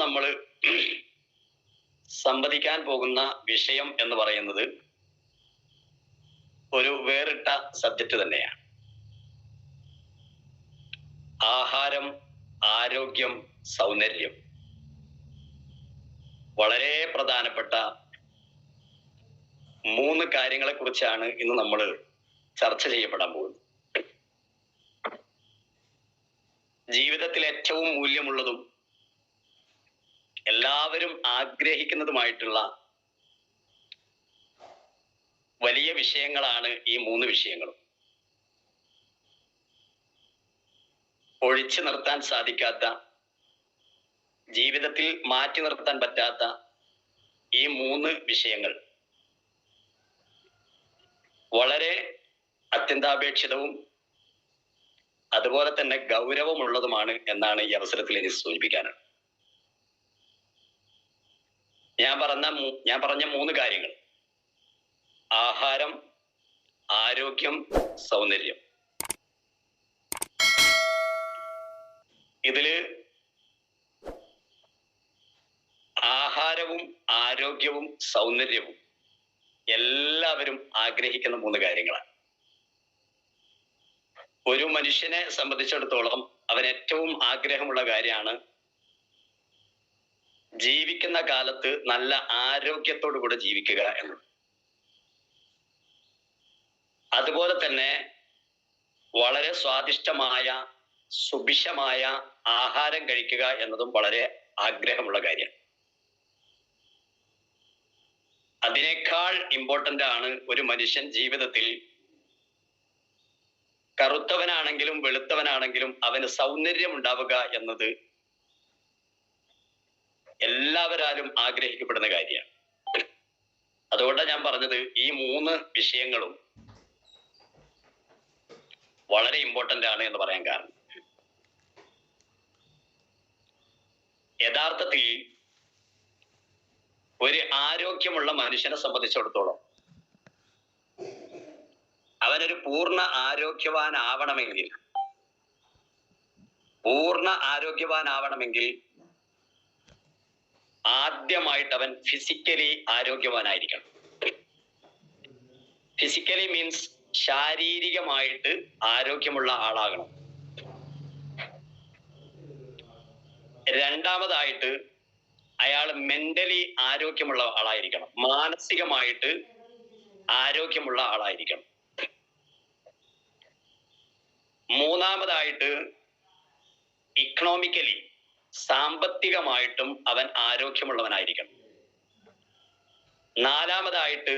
നമ്മൾ സംവദിക്കാൻ പോകുന്ന വിഷയം എന്ന് പറയുന്നത് ഒരു വേറിട്ട സബ്ജക്റ്റ് തന്നെയാണ്. ആഹാരം, ആരോഗ്യം, സൗന്ദര്യം. വളരെ പ്രധാനപ്പെട്ട 3 കാര്യങ്ങളെ കുറിച്ചാണ് ഇന്ന് നമ്മൾ ചർച്ച ചെയ്യപ്പെടാൻ പോകുന്നത്. ജീവിതത്തിൽ ഏറ്റവും മൂല്യമുള്ളതും എല്ലാവരും ആഗ്രഹിക്കുന്നതുമായിട്ടുള്ള വലിയ വിഷയങ്ങളാണ് ഈ 3 വിഷയങ്ങളും. ഒഴിച്ചു നിർത്താൻ സാധിക്കാത്ത, ജീവിതത്തിൽ മാറ്റി നിർത്താൻ പറ്റാത്ത ഈ 3 വിഷയങ്ങൾ വളരെ അത്യന്താപേക്ഷിതവും അതുപോലെ തന്നെ ഗൗരവമുള്ളതുമാണ് എന്നാണ് ഈ അവസരത്തിൽ എനിക്ക് സൂചിപ്പിക്കാനുള്ളത്. ഞാൻ പറഞ്ഞ 3 കാര്യങ്ങൾ: ആഹാരം, ആരോഗ്യം, സൗന്ദര്യം. ഇതില് ആഹാരവും ആരോഗ്യവും സൗന്ദര്യവും എല്ലാവരും ആഗ്രഹിക്കുന്ന 3 കാര്യങ്ങളാണ്. ഒരു മനുഷ്യനെ സംബന്ധിച്ചിടത്തോളം അവൻ ഏറ്റവും ആഗ്രഹമുള്ള കാര്യമാണ് ജീവിക്കുന്ന കാലത്ത് നല്ല ആരോഗ്യത്തോടു കൂടെ ജീവിക്കുക എന്നുള്ളത്. അതുപോലെ തന്നെ വളരെ സ്വാദിഷ്ടമായ സുഭിക്ഷമായ ആഹാരം കഴിക്കുക എന്നതും വളരെ ആഗ്രഹമുള്ള കാര്യമാണ്. അതിനേക്കാൾ ഇമ്പോർട്ടന്റ് ആണ് ഒരു മനുഷ്യൻ ജീവിതത്തിൽ കറുത്തവനാണെങ്കിലും വെളുത്തവനാണെങ്കിലും അവന് സൗന്ദര്യം ഉണ്ടാവുക എന്നത് എല്ലാവരാലും ആഗ്രഹിക്കപ്പെടുന്ന കാര്യമാണ്. അതുകൊണ്ടാണ് ഞാൻ പറഞ്ഞത് ഈ 3 വിഷയങ്ങളും വളരെ ഇമ്പോർട്ടന്റ് ആണ് എന്ന് പറയാൻ കാരണം. യഥാർത്ഥത്തിൽ ഒരു ആരോഗ്യമുള്ള മനുഷ്യനെ സംബന്ധിച്ചിടത്തോളം അവനൊരു പൂർണ്ണ ആരോഗ്യവാനാവണമെങ്കിൽ ആദ്യമായിട്ട് അവൻ ഫിസിക്കലി ആരോഗ്യവാനായിരിക്കണം. ഫിസിക്കലി മീൻസ് ശാരീരികമായിട്ട് ആരോഗ്യമുള്ള ആളാകണം. രണ്ടാമതായിട്ട് അയാൾ മെന്റലി ആരോഗ്യമുള്ള ആളായിരിക്കണം, മാനസികമായിട്ട് ആരോഗ്യമുള്ള ആളായിരിക്കണം. മൂന്നാമതായിട്ട് ഇക്കണോമിക്കലി സാമ്പത്തികമായിട്ടും അവൻ ആരോഗ്യമുള്ളവനായിരിക്കണം. നാലാമതായിട്ട്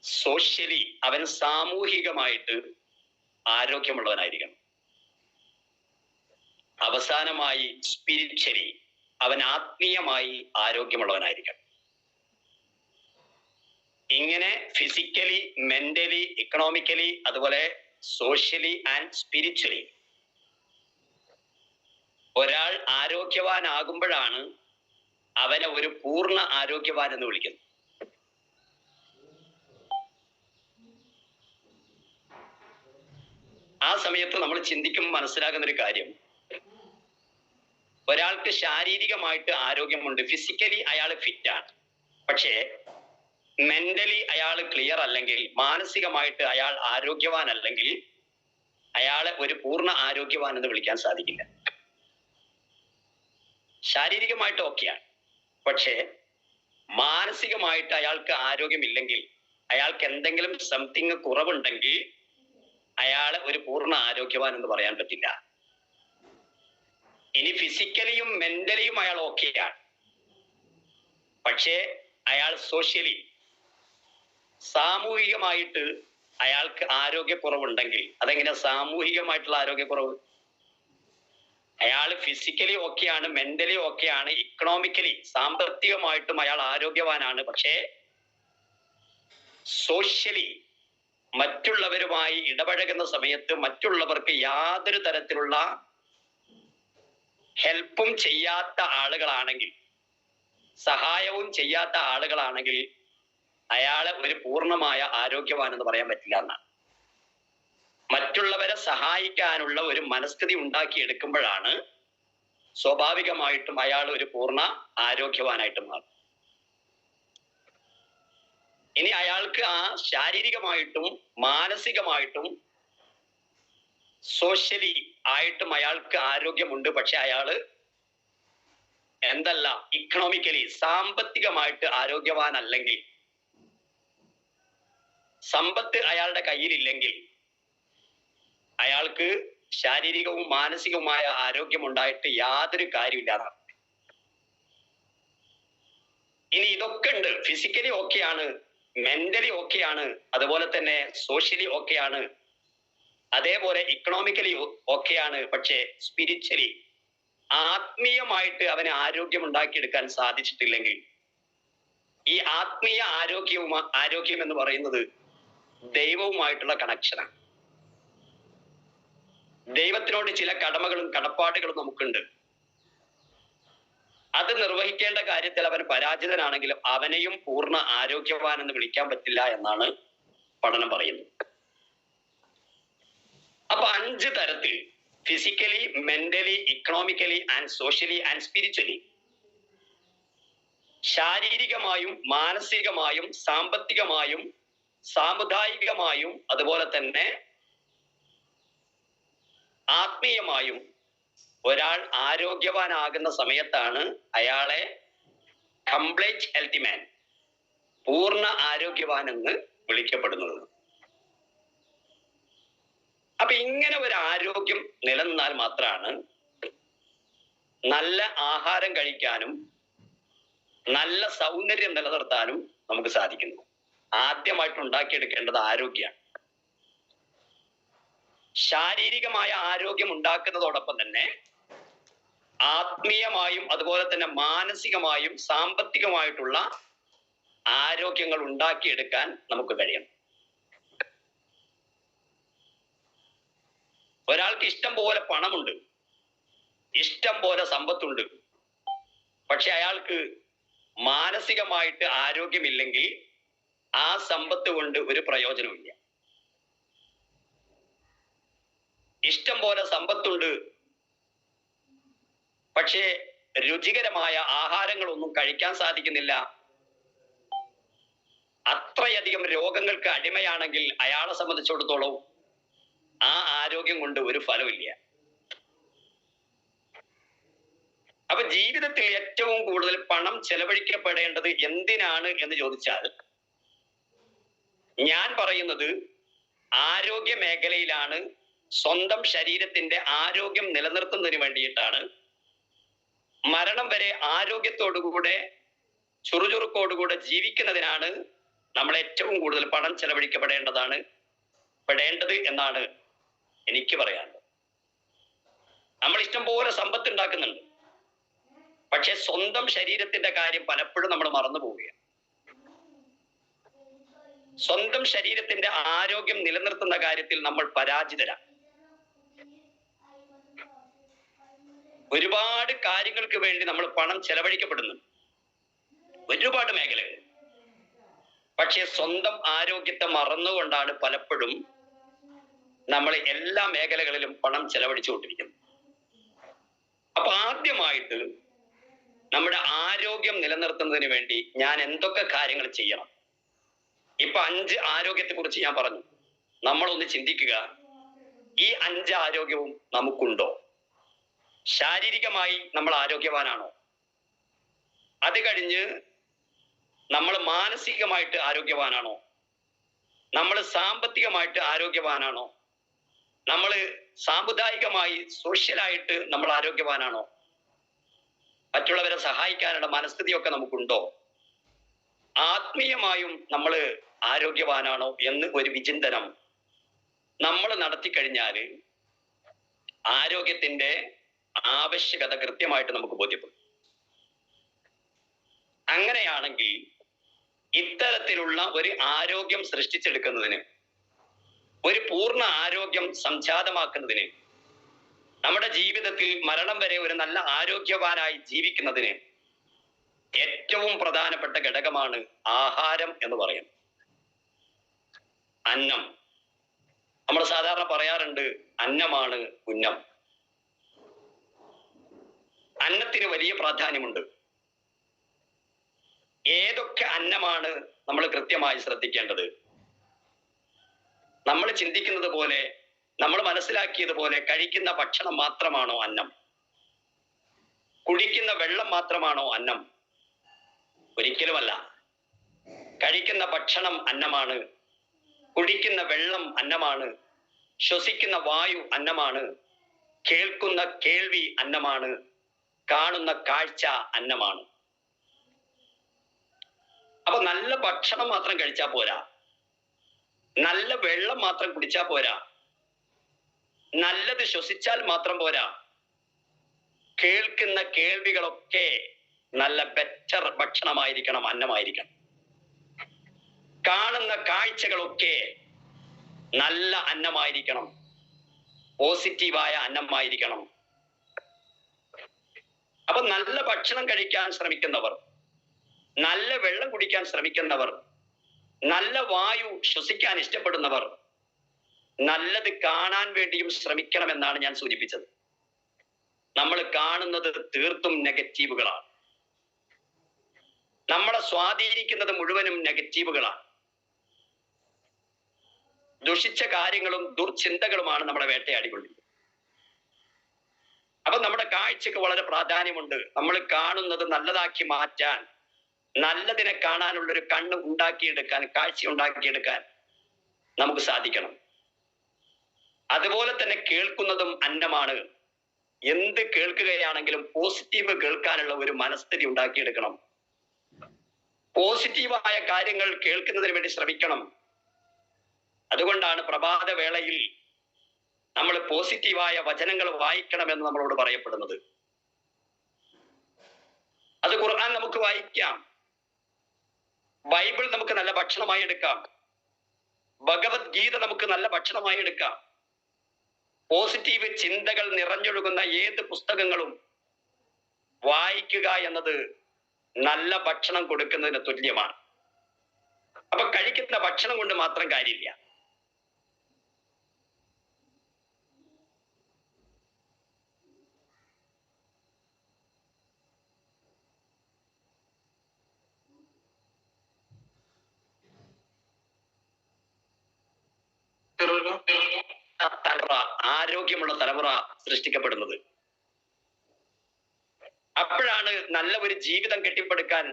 സോഷ്യലി അവൻ സാമൂഹികമായിട്ട് ആരോഗ്യമുള്ളവനായിരിക്കണം. അവസാനമായി സ്പിരിച്വലി അവൻ ആത്മീയമായി ആരോഗ്യമുള്ളവനായിരിക്കണം. ഇങ്ങനെ ഫിസിക്കലി, മെന്റലി, ഇക്കണോമിക്കലി, അതുപോലെ സോഷ്യലി ആൻഡ് സ്പിരിച്വലി ഒരാൾ ആരോഗ്യവാനാകുമ്പോഴാണ് അവനെ ഒരു പൂർണ്ണ ആരോഗ്യവാൻ എന്ന് വിളിക്കുന്നത്. ആ സമയത്ത് നമ്മൾ ചിന്തിക്കുമ്പോൾ മനസ്സിലാകുന്ന ഒരു കാര്യം, ഒരാൾക്ക് ശാരീരികമായിട്ട് ആരോഗ്യമുണ്ട്, ഫിസിക്കലി അയാൾ ഫിറ്റാണ്, പക്ഷേ മെന്റലി അയാൾ ക്ലിയർ അല്ലെങ്കിൽ, മാനസികമായിട്ട് അയാൾ ആരോഗ്യവാൻ അല്ലെങ്കിൽ അയാളെ ഒരു പൂർണ്ണ ആരോഗ്യവാൻ എന്ന് വിളിക്കാൻ സാധിക്കില്ല. ശാരീരികമായിട്ട് ഓക്കെയാണ്, പക്ഷേ മാനസികമായിട്ട് അയാൾക്ക് ആരോഗ്യമില്ലെങ്കിൽ, അയാൾക്ക് എന്തെങ്കിലും സംതിങ് കുറവുണ്ടെങ്കിൽ അയാളെ ഒരു പൂർണ്ണ ആരോഗ്യവാൻ എന്ന് പറയാൻ പറ്റില്ല. ഇനി ഫിസിക്കലിയും മെന്റലിയും അയാൾ ഓക്കെയാണ്, പക്ഷേ അയാൾ സോഷ്യലി സാമൂഹികമായിട്ട് അയാൾക്ക് ആരോഗ്യക്കുറവുണ്ടെങ്കിൽ, അതെങ്ങനെ സാമൂഹികമായിട്ടുള്ള ആരോഗ്യക്കുറവ്? അയാൾ ഫിസിക്കലി ഓക്കെയാണ്, മെന്റലി ഓക്കെയാണ്, ഇക്കണോമിക്കലി സാമ്പത്തികമായിട്ടും അയാൾ ആരോഗ്യവാനാണ്, പക്ഷേ സോഷ്യലി മറ്റുള്ളവരുമായി ഇടപഴകുന്ന സമയത്ത് മറ്റുള്ളവർക്ക് യാതൊരു തരത്തിലുള്ള ഹെൽപ്പും ചെയ്യാത്ത ആളുകളാണെങ്കിൽ, സഹായവും ചെയ്യാത്ത ആളുകളാണെങ്കിൽ അയാളെ ഒരു പൂർണ്ണമായ ആരോഗ്യവാൻ എന്ന് പറയാൻ പറ്റില്ല എന്നാണ്. മറ്റുള്ളവരെ സഹായിക്കാനുള്ള ഒരു മനസ്ഥിതി ഉണ്ടാക്കിയെടുക്കുമ്പോഴാണ് സ്വാഭാവികമായിട്ടും അയാൾ ഒരു പൂർണ്ണ ആരോഗ്യവാനായിട്ട് മാറും. ഇനി അയാൾക്ക് ആ ശാരീരികമായിട്ടും മാനസികമായിട്ടും സോഷ്യലി ആയിട്ടും അയാൾക്ക് ആരോഗ്യമുണ്ട്. പക്ഷെ അയാള് എന്തല്ല, ഇക്കണോമിക്കലി സാമ്പത്തികമായിട്ട് ആരോഗ്യവാനല്ലെങ്കിൽ, സമ്പത്ത് അയാളുടെ കയ്യിലില്ലെങ്കിൽ അയാൾക്ക് ശാരീരികവും മാനസികവുമായ ആരോഗ്യം ഉണ്ടായിട്ട് യാതൊരു കാര്യമില്ലാതെ. ഇനി ഇതൊക്കെ ഉണ്ട്, ഫിസിക്കലി ഓക്കെയാണ്, മെന്റലി ഓക്കെയാണ്, അതുപോലെ തന്നെ സോഷ്യലി ഓക്കെയാണ്, അതേപോലെ ഇക്കണോമിക്കലി ഓക്കെയാണ്. പക്ഷേ സ്പിരിച്വലി ആത്മീയമായിട്ട് അവന് ആരോഗ്യം ഉണ്ടാക്കിയെടുക്കാൻ സാധിച്ചിട്ടില്ലെങ്കിൽ, ഈ ആത്മീയ ആരോഗ്യം എന്ന് പറയുന്നത് ദൈവവുമായിട്ടുള്ള കണക്ഷനാണ്. ദൈവത്തിനോട് ചില കടമകളും കടപ്പാടുകളും നമുക്കുണ്ട്. അത് നിർവഹിക്കേണ്ട കാര്യത്തിൽ അവൻ പരാജിതനാണെങ്കിലും അവനെയും പൂർണ്ണ ആരോഗ്യവാൻ എന്ന് വിളിക്കാൻ പറ്റില്ല എന്നാണ് പഠനം പറയുന്നത്. അപ്പൊ 5 തരത്തിൽ physically, mentally, economically and socially and spiritually, ശാരീരികമായും മാനസികമായും സാമ്പത്തികമായും സാമുദായികമായും അതുപോലെ തന്നെ ആത്മീയമായും ഒരാൾ ആരോഗ്യവാനാകുന്ന സമയത്താണ് അയാളെ കംപ്ലീറ്റ് ഹെൽത്തി മാൻ, പൂർണ്ണ ആരോഗ്യവാൻ എന്ന് വിളിക്കപ്പെടുന്നത്. അപ്പൊ ഇങ്ങനെ ഒരു ആരോഗ്യം നിലനിന്നാൽ മാത്രമാണ് നല്ല ആഹാരം കഴിക്കാനും നല്ല സൗന്ദര്യം നിലനിർത്താനും നമുക്ക് സാധിക്കുന്നത്. ആദ്യമായിട്ട് ഉണ്ടാക്കിയെടുക്കേണ്ടത് ആരോഗ്യമാണ്. ശാരീരികമായ ആരോഗ്യം ഉണ്ടാക്കുന്നതോടൊപ്പം തന്നെ ആത്മീയമായും അതുപോലെ തന്നെ മാനസികമായും സാമ്പത്തികമായിട്ടുള്ള ആരോഗ്യങ്ങൾ ഉണ്ടാക്കിയെടുക്കാൻ നമുക്ക് കഴിയണം. ഒരാൾക്ക് ഇഷ്ടം പോലെ പണമുണ്ട്, ഇഷ്ടം പോലെ സമ്പത്തുണ്ട്, പക്ഷെ അയാൾക്ക് മാനസികമായിട്ട് ആരോഗ്യമില്ലെങ്കിൽ ആ സമ്പത്ത് കൊണ്ട് ഒരു പ്രയോജനമില്ല. ഇഷ്ടം പോലെ സമ്പത്തുണ്ട്, പക്ഷേ രുചികരമായ ആഹാരങ്ങളൊന്നും കഴിക്കാൻ സാധിക്കുന്നില്ല, അത്രയധികം രോഗങ്ങൾക്ക് അടിമയാണെങ്കിൽ അയാളെ സംബന്ധിച്ചിടത്തോളം ആ ആരോഗ്യം കൊണ്ട് ഒരു ഫലമില്ല. അപ്പൊ ജീവിതത്തിൽ ഏറ്റവും കൂടുതൽ പണം ചെലവഴിക്കപ്പെടേണ്ടത് എന്തിനാണ് എന്ന് ചോദിച്ചാൽ ഞാൻ പറയുന്നത് ആരോഗ്യ മേഖലയിലാണ്. സ്വന്തം ശരീരത്തിന്റെ ആരോഗ്യം നിലനിർത്തുന്നതിന് വേണ്ടിയിട്ടാണ്. മരണം വരെ ആരോഗ്യത്തോടുകൂടെ ചുറുചുറുക്കോടുകൂടെ ജീവിക്കുന്നതിനാണ് നമ്മൾ ഏറ്റവും കൂടുതൽ പണം പെടേണ്ടത് എന്നാണ് എനിക്ക് പറയാനുള്ളത്. നമ്മൾ ഇഷ്ടം പോലെ സമ്പത്ത് ഉണ്ടാക്കുന്നുണ്ട്, പക്ഷെ സ്വന്തം ശരീരത്തിന്റെ കാര്യം പലപ്പോഴും നമ്മൾ മറന്നു പോവുകയാണ്. സ്വന്തം ശരീരത്തിന്റെ ആരോഗ്യം നിലനിർത്തുന്ന കാര്യത്തിൽ നമ്മൾ പരാജിതരാണ്. ഒരുപാട് കാര്യങ്ങൾക്ക് വേണ്ടി നമ്മൾ പണം ചെലവഴിക്കപ്പെടുന്നുണ്ട്, ഒരുപാട് മേഖലകൾ. പക്ഷെ സ്വന്തം ആരോഗ്യത്തെ മറന്നുകൊണ്ടാണ് പലപ്പോഴും നമ്മൾ എല്ലാ മേഖലകളിലും പണം ചെലവഴിച്ചുകൊണ്ടിരിക്കുന്നത്. അപ്പൊ ആദ്യമായിട്ട് നമ്മുടെ ആരോഗ്യം നിലനിർത്തുന്നതിന് വേണ്ടി ഞാൻ എന്തൊക്കെ കാര്യങ്ങൾ ചെയ്യണം? ഇപ്പൊ 5 ആരോഗ്യത്തെ കുറിച്ച് ഞാൻ പറഞ്ഞു. നമ്മളൊന്ന് ചിന്തിക്കുക, ഈ 5 ആരോഗ്യവും നമുക്കുണ്ടോ? ശാരീരികമായി നമ്മൾ ആരോഗ്യവാനാണോ? അത് കഴിഞ്ഞ് നമ്മൾ മാനസികമായിട്ട് ആരോഗ്യവാനാണോ? നമ്മൾ സാമ്പത്തികമായിട്ട് ആരോഗ്യവാനാണോ? നമ്മൾ സാമുദായികമായി സോഷ്യലായിട്ട് നമ്മൾ ആരോഗ്യവാനാണോ? മറ്റുള്ളവരെ സഹായിക്കാനുള്ള മനസ്ഥിതിയൊക്കെ നമുക്കുണ്ടോ? ആത്മീയമായും നമ്മൾ ആരോഗ്യവാനാണോ എന്ന് ഒരു വിചിന്തനം നമ്മൾ നടത്തിക്കഴിഞ്ഞാൽ ആരോഗ്യത്തിന്റെ ആവശ്യകത കൃത്യമായിട്ട് നമുക്ക് ബോധ്യപ്പെടും. അങ്ങനെയാണെങ്കിൽ ഇത്തരത്തിലുള്ള ഒരു ആരോഗ്യം സൃഷ്ടിച്ചെടുക്കുന്നതിന്, ഒരു പൂർണ്ണ ആരോഗ്യം സംജാതമാക്കുന്നതിന്, നമ്മുടെ ജീവിതത്തിൽ മരണം വരെ ഒരു നല്ല ആരോഗ്യവാനായി ജീവിക്കുന്നതിന് ഏറ്റവും പ്രധാനപ്പെട്ട ഘടകമാണ് ആഹാരം എന്ന് പറയുന്നത്. അന്നം. നമ്മൾ സാധാരണ പറയാറുണ്ട് അന്നമാണ് ഉന്നം. അന്നത്തിന് വലിയ പ്രാധാന്യമുണ്ട്. ഏതൊക്കെ അന്നമാണ് നമ്മൾ കൃത്യമായി ശ്രദ്ധിക്കേണ്ടത്? നമ്മൾ ചിന്തിക്കുന്നത് പോലെ, നമ്മൾ മനസ്സിലാക്കിയതുപോലെ കഴിക്കുന്ന ഭക്ഷണം മാത്രമാണോ അന്നം? കുടിക്കുന്ന വെള്ളം മാത്രമാണോ അന്നം? ഒരിക്കലുമല്ല. കഴിക്കുന്ന ഭക്ഷണം അന്നമാണ്, കുടിക്കുന്ന വെള്ളം അന്നമാണ്, ശ്വസിക്കുന്ന വായു അന്നമാണ്, കേൾക്കുന്ന കേൾവി അന്നമാണ്, കാണുന്ന കാഴ്ച അന്നമാണ്. അപ്പൊ നല്ല ഭക്ഷണം മാത്രം കഴിച്ചാൽ പോരാ, നല്ല വെള്ളം മാത്രം കുടിച്ചാൽ പോരാ, നല്ലത് ശ്വസിച്ചാൽ മാത്രം പോരാ. കേൾക്കുന്ന കേൾവികളൊക്കെ നല്ല ബെറ്റർ ഭക്ഷണമായിരിക്കണം, അന്നമായിരിക്കണം. കാണുന്ന കാഴ്ചകളൊക്കെ നല്ല അന്നമായിരിക്കണം, പോസിറ്റീവായ അന്നമായിരിക്കണം. അപ്പൊ നല്ല ഭക്ഷണം കഴിക്കാൻ ശ്രമിക്കുന്നവർ, നല്ല വെള്ളം കുടിക്കാൻ ശ്രമിക്കുന്നവർ, നല്ല വായു ശ്വസിക്കാൻ ഇഷ്ടപ്പെടുന്നവർ നല്ലത് കാണാൻ വേണ്ടിയും ശ്രമിക്കണമെന്നാണ് ഞാൻ സൂചിപ്പിച്ചത്. നമ്മൾ കാണുന്നത് തീർത്തും നെഗറ്റീവുകളാണ്. നമ്മളെ സ്വാധീനിക്കുന്നത് മുഴുവനും നെഗറ്റീവുകളാണ്. ദുഷിച്ച കാര്യങ്ങളും ദുർചിന്തകളുമാണ് നമ്മളെ വേട്ടയാടിക്കൊണ്ടിരിക്കുന്നത്. അപ്പൊ നമ്മുടെ കാഴ്ചക്ക് വളരെ പ്രാധാന്യമുണ്ട്. നമ്മൾ കാണുന്നത് നല്ലതാക്കി മാറ്റാൻ, നല്ലതിനെ കാണാനുള്ളൊരു കണ്ണ് ഉണ്ടാക്കിയെടുക്കാൻ, കാഴ്ച ഉണ്ടാക്കിയെടുക്കാൻ നമുക്ക് സാധിക്കണം. അതുപോലെ തന്നെ കേൾക്കുന്നതും അന്നമാണ്. എന്ത് കേൾക്കുകയാണെങ്കിലും പോസിറ്റീവ് കേൾക്കാനുള്ള ഒരു മനസ്ഥിതി ഉണ്ടാക്കിയെടുക്കണം. പോസിറ്റീവായ കാര്യങ്ങൾ കേൾക്കുന്നതിന് വേണ്ടി ശ്രമിക്കണം. അതുകൊണ്ടാണ് പ്രഭാത വേളയിൽ നമ്മൾ പോസിറ്റീവായ വചനങ്ങൾ വായിക്കണമെന്ന് നമ്മളോട് പറയപ്പെടുന്നത്. അത് ഖുർആൻ നമുക്ക് വായിക്കാം, ബൈബിൾ നമുക്ക് നല്ല ഭക്ഷണമായി എടുക്കാം, ഭഗവത്ഗീത നമുക്ക് നല്ല ഭക്ഷണമായി എടുക്കാം. പോസിറ്റീവ് ചിന്തകൾ നിറഞ്ഞൊഴുകുന്ന ഏത് പുസ്തകങ്ങളും വായിക്കുക എന്നത് നല്ല ഭക്ഷണം കൊടുക്കുന്നതിന് തുല്യമാണ്. അപ്പൊ കഴിക്കുന്ന ഭക്ഷണം കൊണ്ട് മാത്രം കാര്യമില്ല. തലമുറ, ആരോഗ്യമുള്ള തലമുറ സൃഷ്ടിക്കപ്പെടുന്നത്. അപ്പോഴാണ് നല്ല ഒരു ജീവിതം കെട്ടിപ്പടുക്കാൻ,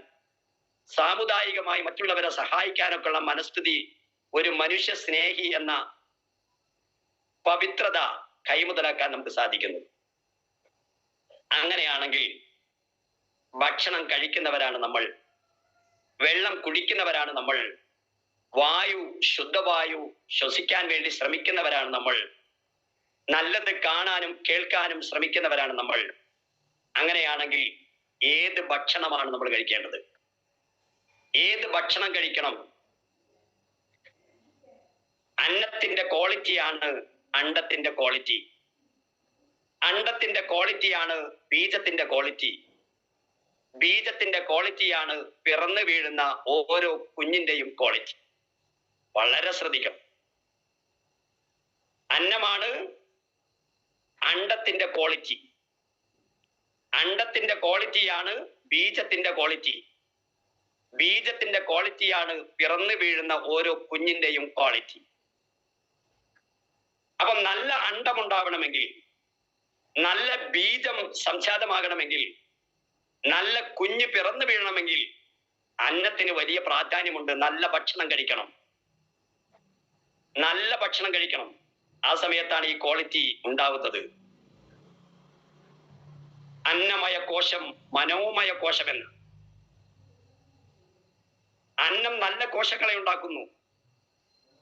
സാമുദായികമായി മറ്റുള്ളവരെ സഹായിക്കാനൊക്കെ ഉള്ള മനസ്ഥിതി, ഒരു മനുഷ്യ സ്നേഹി എന്ന പവിത്രത കൈമുതലാക്കാൻ നമുക്ക് സാധിക്കുന്നു. അങ്ങനെയാണെങ്കിൽ ഭക്ഷണം കഴിക്കുന്നവരാണ് നമ്മൾ, വെള്ളം കുടിക്കുന്നവരാണ് നമ്മൾ, വായു, ശുദ്ധവായു ശ്വസിക്കാൻ വേണ്ടി ശ്രമിക്കുന്നവരാണ് നമ്മൾ, നല്ലത് കാണാനും കേൾക്കാനും ശ്രമിക്കുന്നവരാണ് നമ്മൾ. അങ്ങനെയാണെങ്കിൽ ഏത് ഭക്ഷണമാണ് നമ്മൾ കഴിക്കേണ്ടത്? ഏത് ഭക്ഷണം കഴിക്കണം? അന്നത്തിന്റെ ക്വാളിറ്റിയാണ് അണ്ടത്തിന്റെ ക്വാളിറ്റി, അണ്ടത്തിന്റെ ക്വാളിറ്റിയാണ് ബീജത്തിന്റെ ക്വാളിറ്റി, ബീജത്തിന്റെ ക്വാളിറ്റിയാണ് പിറന്നു വീഴുന്ന ഓരോ കുഞ്ഞിന്റെയും ക്വാളിറ്റി. വളരെ ശ്രദ്ധിക്കണം. അന്നമാണ് അണ്ടത്തിന്റെ ക്വാളിറ്റി, അണ്ടത്തിന്റെ ക്വാളിറ്റിയാണ് ബീജത്തിന്റെ ക്വാളിറ്റി, ബീജത്തിന്റെ ക്വാളിറ്റിയാണ് പിറന്നു വീഴുന്ന ഓരോ കുഞ്ഞിന്റെയും ക്വാളിറ്റി. അപ്പൊ നല്ല അണ്ടമുണ്ടാവണമെങ്കിൽ, നല്ല ബീജം സംജാതമാകണമെങ്കിൽ, നല്ല കുഞ്ഞ് പിറന്നു വീഴണമെങ്കിൽ അന്നത്തിന് വലിയ പ്രാധാന്യമുണ്ട്. നല്ല ഭക്ഷണം കഴിക്കണം, നല്ല ഭക്ഷണം കഴിക്കണം. ആ സമയത്താണ് ഈ ക്വാളിറ്റി ഉണ്ടാവുന്നത്. അന്നമയ കോശം മനോമയ കോശമെന്ന്. അന്നം നല്ല കോശങ്ങളെ ഉണ്ടാക്കുന്നു,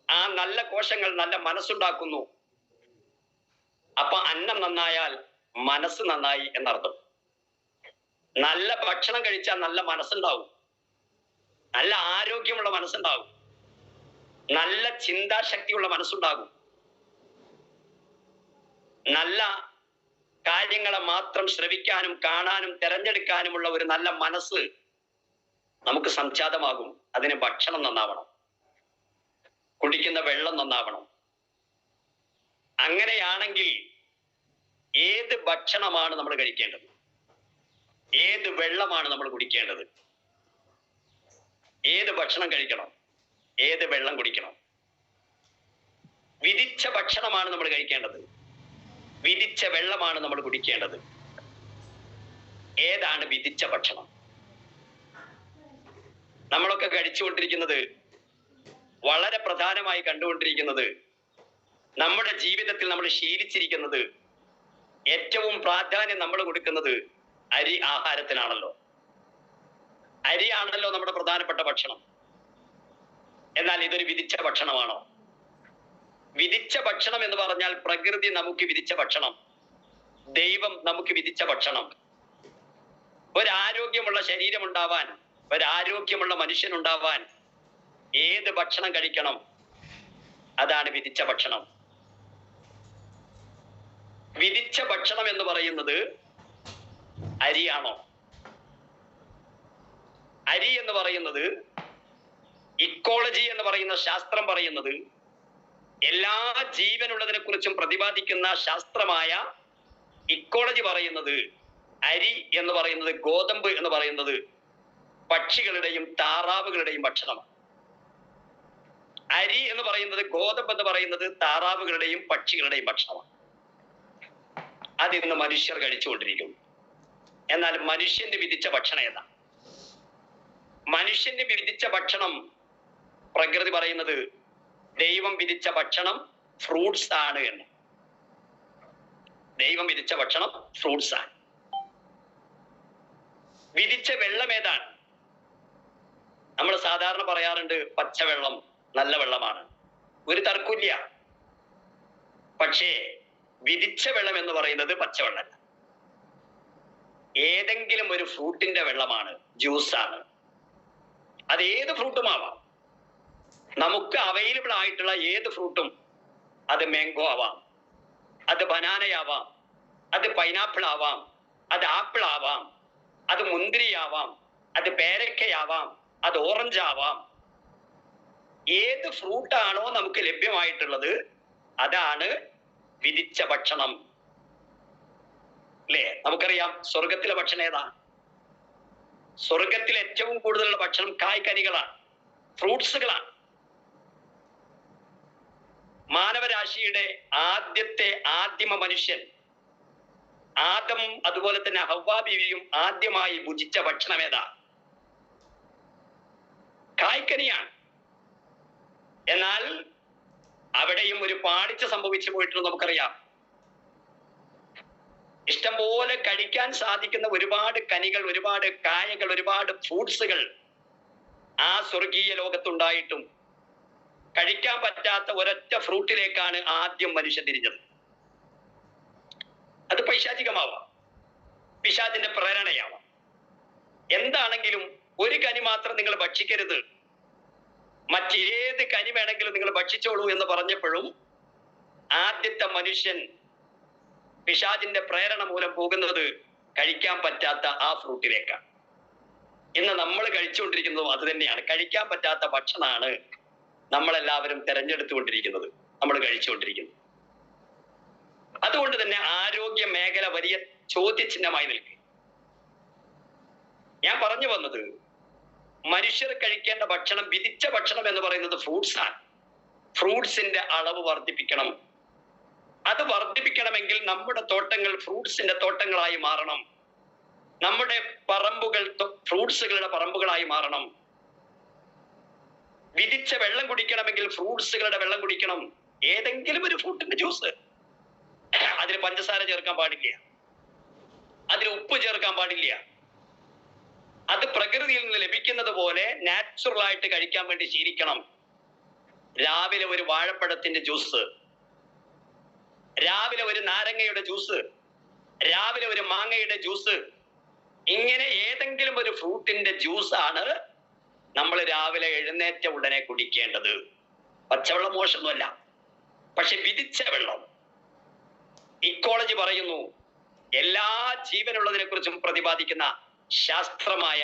ആ നല്ല കോശങ്ങൾ നല്ല മനസ്സുണ്ടാക്കുന്നു. അപ്പൊ അന്നം നന്നായാൽ മനസ്സ് നന്നായി എന്നർത്ഥം. നല്ല ഭക്ഷണം കഴിച്ചാൽ നല്ല മനസ്സുണ്ടാവും, നല്ല ആരോഗ്യമുള്ള മനസ്സുണ്ടാവും, നല്ല ചിന്താശക്തിയുള്ള മനസ്സുണ്ടാകും. നല്ല കാര്യങ്ങളെ മാത്രം ശ്രവിക്കാനും കാണാനും തിരഞ്ഞെടുക്കാനുമുള്ള ഒരു നല്ല മനസ്സ് നമുക്ക് സംജാതമാകും. അതിന് ഭക്ഷണം നന്നാവണം, കുടിക്കുന്ന വെള്ളം നന്നാവണം. അങ്ങനെയാണെങ്കിൽ ഏത് ഭക്ഷണമാണ് നമ്മൾ കഴിക്കേണ്ടത്? ഏത് വെള്ളമാണ് നമ്മൾ കുടിക്കേണ്ടത്, ഏത് ഭക്ഷണം കഴിക്കണം, ഏത് വെള്ളം കുടിക്കണം. വിധിച്ച ഭക്ഷണമാണ് നമ്മൾ കഴിക്കേണ്ടത്, വിധിച്ച വെള്ളമാണ് നമ്മൾ കുടിക്കേണ്ടത്. ഏതാണ് വിധിച്ച ഭക്ഷണം? നമ്മളൊക്കെ കഴിച്ചുകൊണ്ടിരിക്കുന്നത്, വളരെ പ്രധാനമായി കണ്ടുകൊണ്ടിരിക്കുന്നത്, നമ്മുടെ ജീവിതത്തിൽ നമ്മൾ ശീലിച്ചിരിക്കുന്നത്, ഏറ്റവും പ്രാധാന്യം നമ്മൾ കൊടുക്കുന്നത് അരി ആഹാരത്തിനാണല്ലോ. അരിയാണല്ലോ നമ്മുടെ പ്രധാനപ്പെട്ട ഭക്ഷണം. എന്നാൽ ഇതൊരു വിധിച്ച ഭക്ഷണമാണോ? വിധിച്ച ഭക്ഷണം എന്ന് പറഞ്ഞാൽ പ്രകൃതി നമുക്ക് വിധിച്ച ഭക്ഷണം, ദൈവം നമുക്ക് വിധിച്ച ഭക്ഷണം. ഒരാരോഗ്യമുള്ള ശരീരം ഉണ്ടാവാൻ, ഒരാരോഗ്യമുള്ള മനുഷ്യനുണ്ടാവാൻ ഏത് ഭക്ഷണം കഴിക്കണം? അതാണ് വിധിച്ച ഭക്ഷണം. വിധിച്ച ഭക്ഷണം എന്ന് പറയുന്നത് അരിയാണോ? അരി എന്ന് പറയുന്നത്, ഇക്കോളജി എന്ന് പറയുന്ന ശാസ്ത്രം പറയുന്നത്, എല്ലാ ജീവനുള്ളതിനെ കുറിച്ചും പ്രതിപാദിക്കുന്ന ശാസ്ത്രമായ ഇക്കോളജി പറയുന്നത്, അരി എന്ന് പറയുന്നത്, ഗോതമ്പ് എന്ന് പറയുന്നത് പക്ഷികളുടെയും താറാവുകളുടെയും ഭക്ഷണമാണ്. അരി എന്ന് പറയുന്നത്, ഗോതമ്പ് എന്ന് പറയുന്നത് താറാവുകളുടെയും പക്ഷികളുടെയും ഭക്ഷണമാണ്. അതിന്ന് മനുഷ്യർ കഴിച്ചുകൊണ്ടിരിക്കുന്നു. എന്നാൽ മനുഷ്യന് വിധിച്ച ഭക്ഷണം ഏതാ? മനുഷ്യന് വിധിച്ച ഭക്ഷണം പ്രകൃതി പറയുന്നത്, ദൈവം വിധിച്ച ഭക്ഷണം ഫ്രൂട്ട്സ് ആണ് എന്ന്. ദൈവം വിധിച്ച ഭക്ഷണം ഫ്രൂട്ട്സ് ആണ്. വിധിച്ച വെള്ളം ഏതാണ്? നമ്മൾ സാധാരണ പറയാറുണ്ട്, പച്ചവെള്ളം നല്ല വെള്ളമാണ്. ഒരു തർക്കമില്ല. പക്ഷേ വിധിച്ച വെള്ളം എന്ന് പറയുന്നത് പച്ചവെള്ളമല്ല. ഏതെങ്കിലും ഒരു ഫ്രൂട്ടിന്റെ വെള്ളമാണ്, ജ്യൂസാണ്. അത് ഏത് ഫ്രൂട്ടും ആവാം. നമുക്ക് അവൈലബിൾ ആയിട്ടുള്ള ഏത് ഫ്രൂട്ടും, അത് മാംഗോ ആവാം, അത് ബനാനയാവാം, അത് പൈനാപ്പിൾ ആവാം, അത് ആപ്പിൾ ആവാം, അത് മുന്തിരി ആവാം, അത് പേരക്കയാവാം, അത് ഓറഞ്ച് ആവാം. ഏത് ഫ്രൂട്ടാണോ നമുക്ക് ലഭ്യമായിട്ടുള്ളത് അതാണ് വിധിച്ച ഭക്ഷണം. അല്ലേ? നമുക്കറിയാം സ്വർഗത്തിലെ ഭക്ഷണം ഏതാ? സ്വർഗത്തിൽ ഏറ്റവും കൂടുതലുള്ള ഭക്ഷണം കായ്കനികളാണ്, ഫ്രൂട്ട്സുകളാണ്. മാനവരാശിയുടെ ആദിമ മനുഷ്യൻ ആദം, അതുപോലെ തന്നെ ഹവ്വാ ബീവിയും ആദ്യമായി ഭുജിച്ച ഭക്ഷണം ഏതാ? കായ്ക്കനിയാണ്. എന്നാൽ അവിടെയും ഒരു പാളിച്ച സംഭവിച്ചു പോയിട്ടുണ്ട്. നമുക്കറിയാം, ഇഷ്ടംപോലെ കഴിക്കാൻ സാധിക്കുന്ന ഒരുപാട് കനികൾ, ഒരുപാട് കായകൾ, ഒരുപാട് ഫ്രൂട്ട്സുകൾ ആ സ്വർഗീയ ലോകത്തുണ്ടായിട്ടും കഴിക്കാൻ പറ്റാത്ത ഒരൊറ്റ ഫ്രൂട്ടിലേക്കാണ് ആദ്യം മനുഷ്യൻ തിരിഞ്ഞത്. അത് പൈശാചികമാവാം, പിശാചിന്റെ പ്രേരണയാവാം. എന്താണെങ്കിലും ഒരു കനി മാത്രം നിങ്ങൾ ഭക്ഷിക്കരുത്, മറ്റേത് കനി വേണമെങ്കിലും നിങ്ങൾ ഭക്ഷിച്ചോളൂ എന്ന് പറഞ്ഞപ്പോഴും ആദ്യത്തെ മനുഷ്യൻ പിശാചിന്റെ പ്രേരണ മൂലം പോകുന്നത് കഴിക്കാൻ പറ്റാത്ത ആ ഫ്രൂട്ടിലേക്കാണ്. ഇന്ന് നമ്മൾ കഴിച്ചുകൊണ്ടിരിക്കുന്നതും അത് തന്നെയാണ്. കഴിക്കാൻ പറ്റാത്ത ഭക്ഷണമാണ് നമ്മളെല്ലാവരും തെരഞ്ഞെടുത്തുകൊണ്ടിരിക്കുന്നത്, നമ്മൾ കഴിച്ചുകൊണ്ടിരിക്കുന്നത്. അതുകൊണ്ട് തന്നെ ആരോഗ്യ മേഖല വലിയ ചോദ്യചിഹ്നമായി നിൽക്കും. ഞാൻ പറഞ്ഞു വന്നത്, മനുഷ്യർ കഴിക്കേണ്ട ഭക്ഷണം, വിധിച്ച ഭക്ഷണം എന്ന് പറയുന്നത് ഫ്രൂട്ട്സ് ആണ്. ഫ്രൂട്ട്സിന്റെ അളവ് വർദ്ധിപ്പിക്കണം. അത് വർദ്ധിപ്പിക്കണമെങ്കിൽ നമ്മുടെ തോട്ടങ്ങൾ ഫ്രൂട്ട്സിന്റെ തോട്ടങ്ങളായി മാറണം. നമ്മുടെ പറമ്പുകൾ ഫ്രൂട്ട്സുകളുടെ പറമ്പുകളായി മാറണം. വിധിച്ച വെള്ളം കുടിക്കണമെങ്കിൽ ഫ്രൂട്ട്സുകളുടെ വെള്ളം കുടിക്കണം. ഏതെങ്കിലും ഒരു ഫ്രൂട്ടിന്റെ ജ്യൂസ്, അതിന് പഞ്ചസാര ചേർക്കാൻ പാടില്ല, അതിന് ഉപ്പ് ചേർക്കാൻ പാടില്ല. അത് പ്രകൃതിയിൽ നിന്ന് ലഭിക്കുന്നത് പോലെ നാച്ചുറൽ ആയിട്ട് കഴിക്കാൻ വേണ്ടി ശീലിക്കണം. രാവിലെ ഒരു വാഴപ്പഴത്തിന്റെ ജ്യൂസ്, രാവിലെ ഒരു നാരങ്ങയുടെ ജ്യൂസ്, രാവിലെ ഒരു മാങ്ങയുടെ ജ്യൂസ്, ഇങ്ങനെ ഏതെങ്കിലും ഒരു ഫ്രൂട്ടിന്റെ ജ്യൂസാണ് നമ്മൾ രാവിലെ എഴുന്നേറ്റ ഉടനെ കുടിക്കേണ്ടത്. പച്ചവെള്ളം മോശമൊന്നുമല്ല, പക്ഷെ വിധിച്ച വെള്ളം. ഇക്കോളജി പറയുന്നു, എല്ലാ ജീവനുള്ളതിനെ കുറിച്ചും പ്രതിപാദിക്കുന്ന ശാസ്ത്രമായ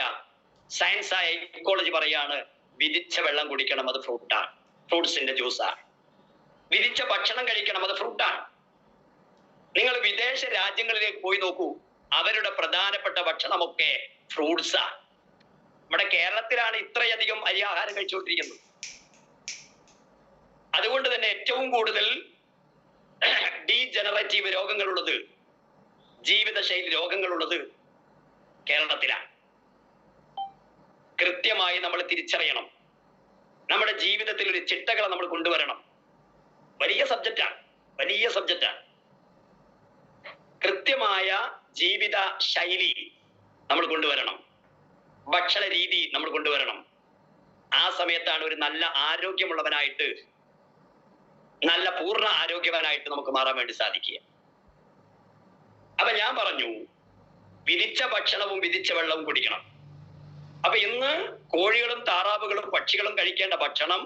സയൻസായ ഇക്കോളജി പറയാണ്, വിധിച്ച വെള്ളം കുടിക്കണം, അത് ഫ്രൂട്ടാണ്, ഫ്രൂട്ട്സിന്റെ ജ്യൂസാണ്. വിധിച്ച ഭക്ഷണം കഴിക്കണം, അത് ഫ്രൂട്ടാണ്. നിങ്ങൾ വിദേശ രാജ്യങ്ങളിലേക്ക് പോയി നോക്കൂ, അവരുടെ പ്രധാനപ്പെട്ട ഭക്ഷണമൊക്കെ ഫ്രൂട്ട്സാണ്. നമ്മുടെ കേരളത്തിലാണ് ഇത്രയധികം അരിയാഹാരം കഴിച്ചുകൊണ്ടിരിക്കുന്നത്. അതുകൊണ്ട് തന്നെ ഏറ്റവും കൂടുതൽ ഡീജനറേറ്റീവ് രോഗങ്ങളുള്ളത്, ജീവിതശൈലി രോഗങ്ങളുള്ളത് കേരളത്തിലാണ്. കൃത്യമായി നമ്മൾ തിരിച്ചറിയണം. നമ്മുടെ ജീവിതത്തിൽ ഒരു ചിട്ടകളെ നമ്മൾ കൊണ്ടുവരണം. വലിയ സബ്ജക്റ്റാണ്. കൃത്യമായ ജീവിത ശൈലി നമ്മൾ കൊണ്ടുവരണം. ഭക്ഷണ രീതി നമ്മൾ കൊണ്ടുവരണം. ആ സമയത്താണ് ഒരു നല്ല ആരോഗ്യമുള്ളവനായിട്ട്, നല്ല പൂർണ്ണ ആരോഗ്യവാനായിട്ട് നമുക്ക് മാറാൻ വേണ്ടി സാധിക്കുക. അപ്പൊ ഞാൻ പറഞ്ഞു, വിധിച്ച ഭക്ഷണവും വിധിച്ച വെള്ളവും കുടിക്കണം. അപ്പൊ ഇന്ന് കോഴികളും താറാവുകളും പക്ഷികളും കഴിക്കേണ്ട ഭക്ഷണം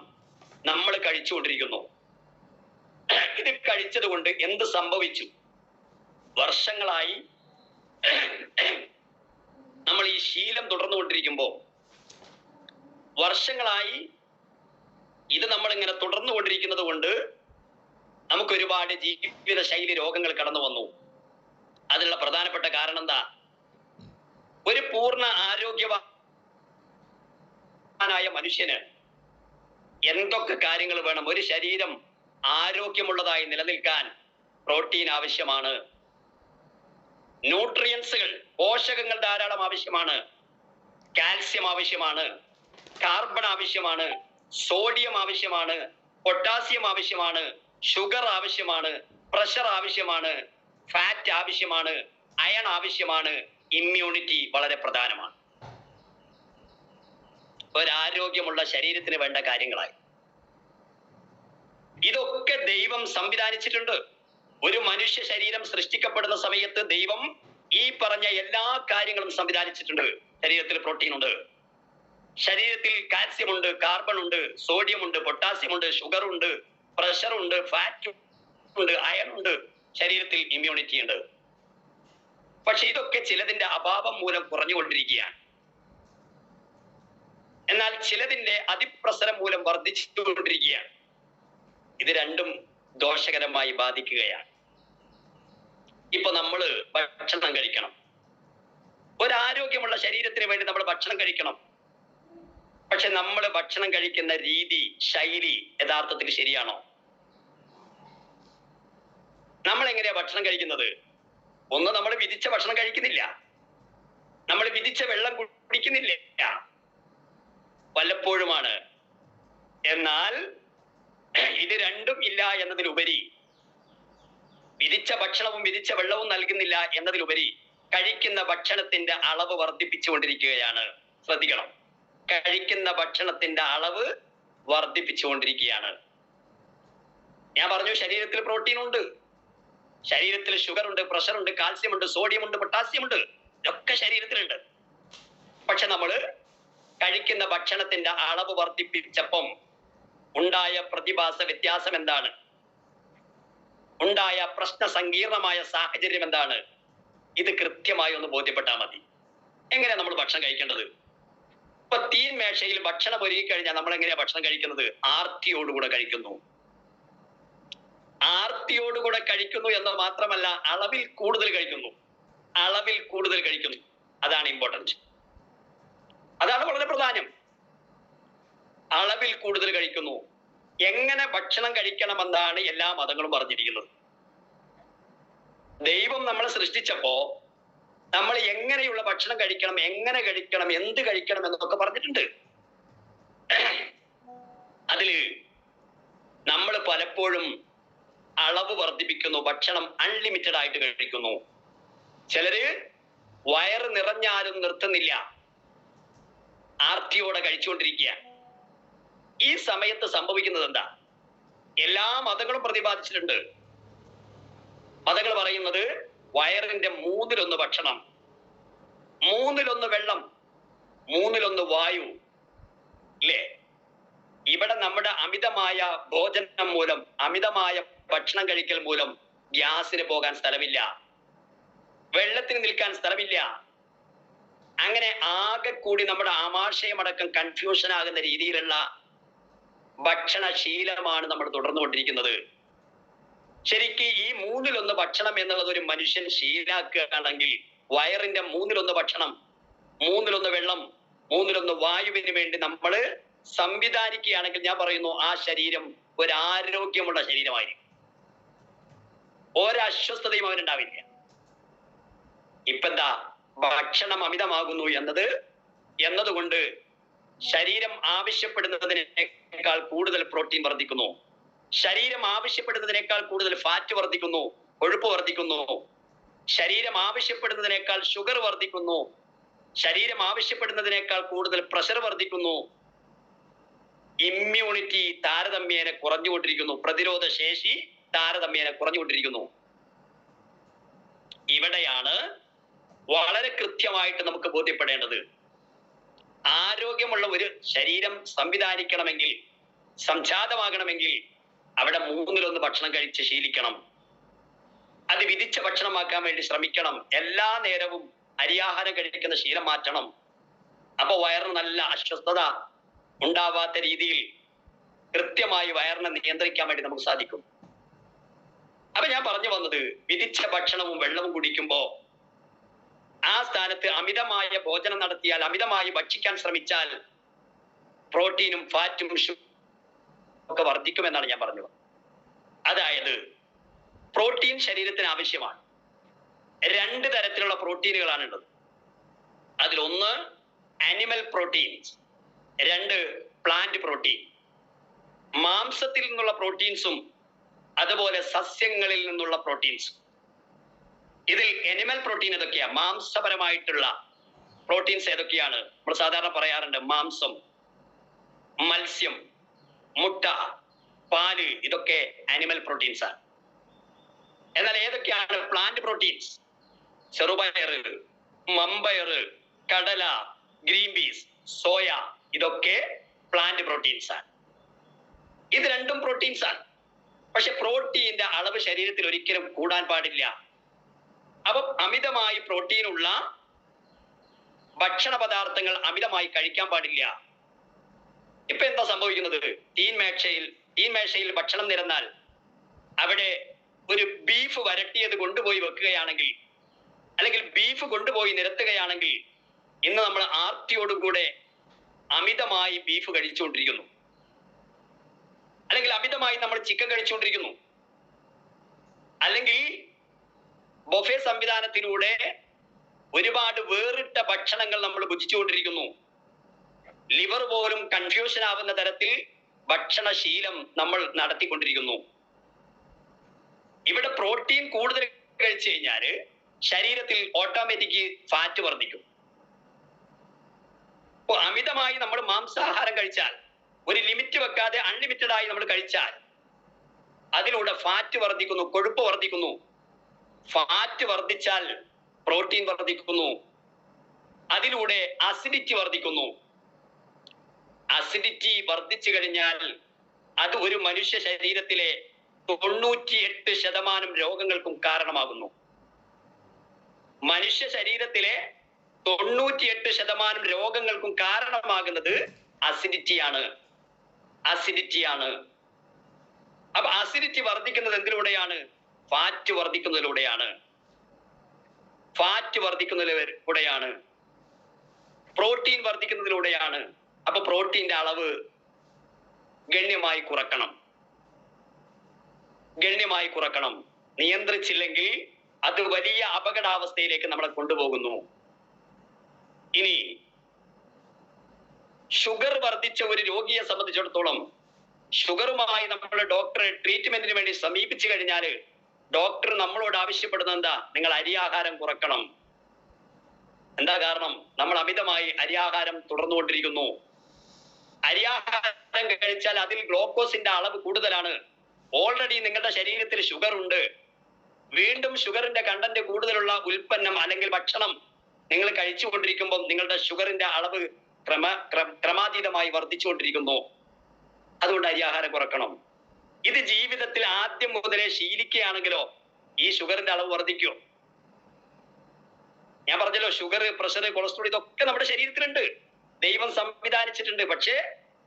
നമ്മൾ കഴിച്ചുകൊണ്ടിരിക്കുന്നു. ഇത് കഴിച്ചത് കൊണ്ട് എന്ത് സംഭവിച്ചു? വർഷങ്ങളായി നമ്മൾ ഈ ശീലം തുടർന്നുകൊണ്ടിരിക്കുമ്പോൾ, വർഷങ്ങളായി ഇത് നമ്മളിങ്ങനെ തുടർന്നുകൊണ്ടിരിക്കുന്നത് കൊണ്ട് നമുക്ക് ഒരുപാട് ജീവിത ശൈലി രോഗങ്ങൾ കടന്നു വന്നു. അതിനുള്ള പ്രധാനപ്പെട്ട കാരണം എന്താ? ഒരു പൂർണ്ണ ആരോഗ്യവാനായ മനുഷ്യന് എന്തൊക്കെ കാര്യങ്ങൾ വേണം? ഒരു ശരീരം ആരോഗ്യമുള്ളതായി നിലനിൽക്കാൻ പ്രോട്ടീൻ ആവശ്യമാണ്, ന്യൂട്രിയൻസുകൾ, പോഷകങ്ങൾ ധാരാളം ആവശ്യമാണ്, കാൽസ്യം ആവശ്യമാണ്, കാർബൺ ആവശ്യമാണ്, സോഡിയം ആവശ്യമാണ്, പൊട്ടാസ്യം ആവശ്യമാണ്, ഷുഗർ ആവശ്യമാണ്, പ്രഷർ ആവശ്യമാണ്, ഫാറ്റ് ആവശ്യമാണ്, അയൺ ആവശ്യമാണ്, ഇമ്മ്യൂണിറ്റി വളരെ പ്രധാനമാണ്. ഒരാരോഗ്യമുള്ള ശരീരത്തിന് വേണ്ട കാര്യങ്ങളായി ഇതൊക്കെ ദൈവം സംവിധാനിച്ചിട്ടുണ്ട്. ഒരു മനുഷ്യ ശരീരം സൃഷ്ടിക്കപ്പെടുന്ന സമയത്ത് ദൈവം ഈ പറഞ്ഞ എല്ലാ കാര്യങ്ങളും സംവിധാനിച്ചിട്ടുണ്ട്. ശരീരത്തിൽ പ്രോട്ടീൻ ഉണ്ട്, ശരീരത്തിൽ കാൽസ്യം ഉണ്ട്, കാർബൺ ഉണ്ട്, സോഡിയം ഉണ്ട്, പൊട്ടാസ്യം ഉണ്ട്, ഷുഗർ ഉണ്ട്, പ്രഷർ ഉണ്ട്, ഫാറ്റ് ഉണ്ട്, അയൺ ഉണ്ട്, ശരീരത്തിൽ ഇമ്മ്യൂണിറ്റി ഉണ്ട്. പക്ഷെ ഇതൊക്കെ ചിലതിന്റെ അഭാവം മൂലം കുറഞ്ഞുകൊണ്ടിരിക്കുകയാണ്. എന്നാൽ ചിലതിന്റെ അതിപ്രസരം മൂലം വർദ്ധിച്ചുകൊണ്ടിരിക്കുകയാണ്. ഇത് രണ്ടും ദോഷകരമായി ബാധിക്കുകയാണ്. ഇപ്പൊ നമ്മൾ ഭക്ഷണം കഴിക്കണം. ഒരാരോഗ്യമുള്ള ശരീരത്തിന് വേണ്ടി നമ്മൾ ഭക്ഷണം കഴിക്കണം. പക്ഷെ നമ്മൾ ഭക്ഷണം കഴിക്കുന്ന രീതി, ശൈലി യഥാർത്ഥത്തിൽ ശരിയാണോ? നമ്മൾ എങ്ങനെയാ ഭക്ഷണം കഴിക്കുന്നത്? ഒന്ന്, നമ്മൾ വിധിച്ച ഭക്ഷണം കഴിക്കുന്നില്ല, നമ്മൾ വിധിച്ച വെള്ളം കുടിക്കുന്നില്ല, വല്ലപ്പോഴുമാണ്. എന്നാൽ ഇത് രണ്ടും ഇല്ല എന്നതിലുപരി, വിധിച്ച ഭക്ഷണവും വിധിച്ച വെള്ളവും നൽകുന്നില്ല എന്നതിലുപരി കഴിക്കുന്ന ഭക്ഷണത്തിന്റെ അളവ് വർദ്ധിപ്പിച്ചുകൊണ്ടിരിക്കുകയാണ്. ശ്രദ്ധിക്കണം, കഴിക്കുന്ന ഭക്ഷണത്തിന്റെ അളവ് വർദ്ധിപ്പിച്ചുകൊണ്ടിരിക്കുകയാണ്. ഞാൻ പറഞ്ഞു, ശരീരത്തിൽ പ്രോട്ടീൻ ഉണ്ട്, ശരീരത്തിൽ ഷുഗർ ഉണ്ട്, പ്രഷർ ഉണ്ട്, കാൽസ്യം ഉണ്ട്, സോഡിയം ഉണ്ട്, പൊട്ടാസ്യം ഉണ്ട്, ഇതൊക്കെ ശരീരത്തിലുണ്ട്. പക്ഷെ നമ്മൾ കഴിക്കുന്ന ഭക്ഷണത്തിന്റെ അളവ് വർദ്ധിപ്പിച്ചപ്പം ഉണ്ടായ പ്രതിഭാസ വ്യത്യാസം എന്താണ്? ഉണ്ടായ പ്രശ്ന സങ്കീർണമായ സാഹചര്യം എന്താണ്? ഇത് കൃത്യമായി ഒന്ന് ബോധ്യപ്പെട്ടാൽ മതി. എങ്ങനെയാ നമ്മൾ ഭക്ഷണം കഴിക്കേണ്ടത്? ഇപ്പൊ തീൻ മേശയിൽ ഭക്ഷണം ഒരുക്കി കഴിഞ്ഞാൽ നമ്മൾ എങ്ങനെയാ ഭക്ഷണം കഴിക്കുന്നത്? ആർത്തിയോടുകൂടെ കഴിക്കുന്നു. ആർത്തിയോടുകൂടെ കഴിക്കുന്നു എന്ന് മാത്രമല്ല, അളവിൽ കൂടുതൽ കഴിക്കുന്നു. അളവിൽ കൂടുതൽ കഴിക്കുന്നു. അതാണ് ഇമ്പോർട്ടൻറ്റ്. അതാണ് വളരെ പ്രധാനം. അളവിൽ കൂടുതൽ കഴിക്കുന്നു. എങ്ങനെ ഭക്ഷണം കഴിക്കണമെന്നാണ് എല്ലാ മതങ്ങളും പറഞ്ഞിരിക്കുന്നത്. ദൈവം നമ്മളെ സൃഷ്ടിച്ചപ്പോ നമ്മൾ എങ്ങനെയുള്ള ഭക്ഷണം കഴിക്കണം, എങ്ങനെ കഴിക്കണം, എന്ത് കഴിക്കണം എന്നൊക്കെ പറഞ്ഞിട്ടുണ്ട്. അതില് നമ്മൾ പലപ്പോഴും അളവ് വർദ്ധിപ്പിക്കുന്നു. ഭക്ഷണം അൺലിമിറ്റഡ് ആയിട്ട് കഴിക്കുന്നു. ചിലര് വയറ് നിറഞ്ഞാലും നിർത്തുന്നില്ല, ആർത്തിയോടെ കഴിച്ചുകൊണ്ടിരിക്കുക. ഈ സമയത്ത് സംഭവിക്കുന്നത് എന്താ? എല്ലാ മതങ്ങളും പ്രതിപാദിച്ചിട്ടുണ്ട്. മതങ്ങൾ പറയുന്നത് വയറിന്റെ 1/3 ഭക്ഷണം, 1/3 വെള്ളം, 1/3 വായു. ഇല്ലേ? ഇവിടെ നമ്മുടെ അമിതമായ ഭോജനം മൂലം, അമിതമായ ഭക്ഷണം കഴിക്കൽ മൂലം ഗ്യാസിന് പോകാൻ സ്ഥലമില്ല, വെള്ളത്തിന് നിൽക്കാൻ സ്ഥലമില്ല. അങ്ങനെ ആകെ കൂടി നമ്മുടെ ആമാശയമടക്കം കൺഫ്യൂഷൻ ആകുന്ന രീതിയിലുള്ള ഭക്ഷണശീലമാണ് നമ്മൾ തുടർന്നുകൊണ്ടിരിക്കുന്നത്. ശരിക്കും ഈ 1/3 ഭക്ഷണം എന്നുള്ളത് ഒരു മനുഷ്യൻ ശീലാക്കുകയാണെങ്കിൽ വയറിന്റെ 1/3 ഭക്ഷണം, 1/3 വെള്ളം, 1/3 വായുവിന് വേണ്ടി നമ്മൾ സംവിധാനിക്കുകയാണെങ്കിൽ ഞാൻ പറയുന്നു ആ ശരീരം ഒരു ആരോഗ്യമുള്ള ശരീരമായിരിക്കും. ഒരസ്വസ്ഥതയും അവനുണ്ടാവില്ല. ഇപ്പൊ എന്താ, ഭക്ഷണം അമിതമാകുന്നു എന്നതുകൊണ്ട് ശരീരം ആവശ്യപ്പെടുന്നതിനേക്കാൾ കൂടുതൽ പ്രോട്ടീൻ വർദ്ധിക്കുന്നു, ശരീരം ആവശ്യപ്പെടുന്നതിനേക്കാൾ കൂടുതൽ ഫാറ്റ് വർദ്ധിക്കുന്നു, കൊഴുപ്പ് വർദ്ധിക്കുന്നു, ശരീരം ആവശ്യപ്പെടുന്നതിനേക്കാൾ ഷുഗർ വർദ്ധിക്കുന്നു, ശരീരം ആവശ്യപ്പെടുന്നതിനേക്കാൾ കൂടുതൽ പ്രഷർ വർദ്ധിക്കുന്നു, ഇമ്മ്യൂണിറ്റി താരതമ്യേന കുറഞ്ഞുകൊണ്ടിരിക്കുന്നു, പ്രതിരോധ ശേഷി താരതമ്യേന കുറഞ്ഞുകൊണ്ടിരിക്കുന്നു. ഇവിടെയാണ് വളരെ കൃത്യമായിട്ട് നമുക്ക് ബോധ്യപ്പെടേണ്ടത്. ആരോഗ്യമുള്ള ഒരു ശരീരം സംവിധാനിക്കണമെങ്കിൽ, സംജാതമാകണമെങ്കിൽ അവിടെ 1/3 ഭക്ഷണം കഴിച്ച് ശീലിക്കണം. അത് വിധിച്ച ഭക്ഷണമാക്കാൻ വേണ്ടി ശ്രമിക്കണം. എല്ലാ നേരവും അരിയാഹാരം കഴിക്കുന്ന ശീലം മാറ്റണം. അപ്പൊ വയറിന് നല്ല അസ്വസ്ഥത ഉണ്ടാവാത്ത രീതിയിൽ കൃത്യമായി വയറിനെ നിയന്ത്രിക്കാൻ വേണ്ടി നമുക്ക് സാധിക്കും. അപ്പൊ ഞാൻ പറഞ്ഞു വന്നത്, വിധിച്ച ഭക്ഷണവും വെള്ളവും കുടിക്കുമ്പോ ആ സ്ഥാനത്ത് അമിതമായ ഭോജനം നടത്തിയാൽ, അമിതമായി ഭക്ഷിക്കാൻ ശ്രമിച്ചാൽ പ്രോട്ടീനും ഫാറ്റും ഒക്കെ വർദ്ധിക്കുമെന്നാണ് ഞാൻ പറഞ്ഞത്. അതായത് പ്രോട്ടീൻ ശരീരത്തിന് ആവശ്യമാണ്. 2 തരത്തിലുള്ള പ്രോട്ടീനുകളാണ് ഉള്ളത്. അതിലൊന്ന് ആനിമൽ പ്രോട്ടീൻസ്, 2 പ്ലാന്റ് പ്രോട്ടീൻ. മാംസത്തിൽ നിന്നുള്ള പ്രോട്ടീൻസും അതുപോലെ സസ്യങ്ങളിൽ നിന്നുള്ള പ്രോട്ടീൻസും. ഇതിൽ അനിമൽ പ്രോട്ടീൻ ഏതൊക്കെയാ, മാംസപരമായിട്ടുള്ള പ്രോട്ടീൻസ് ഏതൊക്കെയാണ്? നമ്മൾ സാധാരണ പറയാറുണ്ട് മാംസം, മത്സ്യം, മുട്ട, പാല്, ഇതൊക്കെ ആനിമൽ പ്രോട്ടീൻസ് ആണ്. എന്നാൽ ഏതൊക്കെയാണ് പ്ലാന്റ് പ്രോട്ടീൻസ്? ചെറുപയർ, മമ്പയർ, കടല, ഗ്രീൻ പീസ്, സോയ, ഇതൊക്കെ പ്ലാന്റ് പ്രോട്ടീൻസ് ആണ്. ഇത് രണ്ടും പ്രോട്ടീൻസ് ആണ്. പക്ഷെ പ്രോട്ടീന്റെ അളവ് ശരീരത്തിൽ ഒരിക്കലും കൂടാൻ പാടില്ല. അപ്പൊ അമിതമായി പ്രോട്ടീനുള്ള ഭക്ഷണ പദാർത്ഥങ്ങൾ അമിതമായി കഴിക്കാൻ പാടില്ല. ഇപ്പൊ എന്താ സംഭവിക്കുന്നത്? തീൻമേശയിൽ ഭക്ഷണം നിരന്നാൽ അവിടെ ഒരു ബീഫ് വരട്ടിയത് കൊണ്ടുപോയി വെക്കുകയാണെങ്കിൽ, അല്ലെങ്കിൽ ബീഫ് കൊണ്ടുപോയി നിരത്തുകയാണെങ്കിൽ, ഇന്ന് നമ്മൾ ആർത്തിയോടുകൂടെ അമിതമായി ബീഫ് കഴിച്ചുകൊണ്ടിരിക്കുന്നു, അല്ലെങ്കിൽ അമിതമായി നമ്മൾ ചിക്കൻ കഴിച്ചുകൊണ്ടിരിക്കുന്നു, അല്ലെങ്കിൽ ബൊഫെ സംവിധാനത്തിലൂടെ ഒരുപാട് വേറിട്ട ഭക്ഷണങ്ങൾ നമ്മൾ ഭുജിച്ചുകൊണ്ടിരിക്കുന്നു. ലിവർ പോലും കൺഫ്യൂഷൻ ആവുന്ന തരത്തിൽ ഭക്ഷണശീലം നമ്മൾ നടത്തിക്കൊണ്ടിരിക്കുന്നു. ഇവിടെ പ്രോട്ടീൻ കൂടുതൽ കഴിച്ചു കഴിഞ്ഞാൽ ശരീരത്തിൽ ഓട്ടോമാറ്റിക് ഫാറ്റ് വർദ്ധിക്കും. അപ്പോൾ അമിതമായി നമ്മൾ മാംസാഹാരം കഴിച്ചാൽ, ഒരു ലിമിറ്റ് വെക്കാതെ അൺലിമിറ്റഡ് ആയി നമ്മൾ കഴിച്ചാൽ, അതിലൂടെ ഫാറ്റ് വർദ്ധിക്കുന്നു, കൊഴുപ്പ് വർദ്ധിക്കുന്നു. ഫാറ്റ് വർദ്ധിച്ചാൽ പ്രോട്ടീൻ വർദ്ധിക്കുന്നു, അതിലൂടെ അസിഡിറ്റി വർദ്ധിക്കുന്നു. അസിഡിറ്റി വർദ്ധിച്ചു കഴിഞ്ഞാൽ അത് ഒരു മനുഷ്യ ശരീരത്തിലെ 98% രോഗങ്ങൾക്കും കാരണമാകുന്നു. മനുഷ്യ ശരീരത്തിലെ 98% രോഗങ്ങൾക്കും കാരണമാകുന്നത് അസിഡിറ്റിയാണ്. അപ്പൊ അസിഡിറ്റി വർദ്ധിക്കുന്നത് എന്തിലൂടെയാണ്? ഫാറ്റ് വർദ്ധിക്കുന്നതിലൂടെയാണ്. പ്രോട്ടീൻ വർദ്ധിക്കുന്നതിലൂടെയാണ്. അപ്പൊ പ്രോട്ടീന്റെ അളവ് ഗണ്യമായി കുറക്കണം. നിയന്ത്രിച്ചില്ലെങ്കിൽ അത് വലിയ അപകടാവസ്ഥയിലേക്ക് നമ്മളെ കൊണ്ടുപോകുന്നു. ഇനി ഷുഗർ വർദ്ധിച്ച ഒരു രോഗിയെ സംബന്ധിച്ചിടത്തോളം, ഷുഗറുമായി നമ്മൾ ഡോക്ടറെ ട്രീറ്റ്മെന്റിന് വേണ്ടി സമീപിച്ചു കഴിഞ്ഞാൽ ഡോക്ടർ നമ്മളോട് ആവശ്യപ്പെടുന്നത് എന്താ? നിങ്ങൾ അരിയാഹാരം കുറക്കണം. എന്താ കാരണം? നമ്മൾ അമിതമായി അരിയാഹാരം തുടർന്നുകൊണ്ടിരിക്കുന്നു. അരിയാഹാരം കഴിച്ചാൽ അതിൽ ഗ്ലൂക്കോസിന്റെ അളവ് കൂടുതലാണ്. ഓൾറെഡി നിങ്ങളുടെ ശരീരത്തിൽ ഷുഗർ ഉണ്ട്. വീണ്ടും ഷുഗറിന്റെ കണ്ടന്റ് കൂടുതലുള്ള ഉൽപ്പന്നം അല്ലെങ്കിൽ ഭക്ഷണം നിങ്ങൾ കഴിച്ചുകൊണ്ടിരിക്കുമ്പോൾ നിങ്ങളുടെ ഷുഗറിന്റെ അളവ് ക്രമാതീതമായി വർദ്ധിച്ചുകൊണ്ടിരിക്കുന്നു. അതുകൊണ്ട് അരിയാഹാരം കുറക്കണം. ഇത് ജീവിതത്തിൽ ആദ്യം മുതലേ ശീലിക്കുകയാണെങ്കിലോ ഈ ഷുഗറിന്റെ അളവ് വർദ്ധിക്കും. ഞാൻ പറഞ്ഞല്ലോ, ഷുഗർ, പ്രഷർ, കൊളസ്ട്രോൾ ഇതൊക്കെ നമ്മുടെ ശരീരത്തിലുണ്ട്, ദൈവം സംവിധാനിച്ചിട്ടുണ്ട്. പക്ഷേ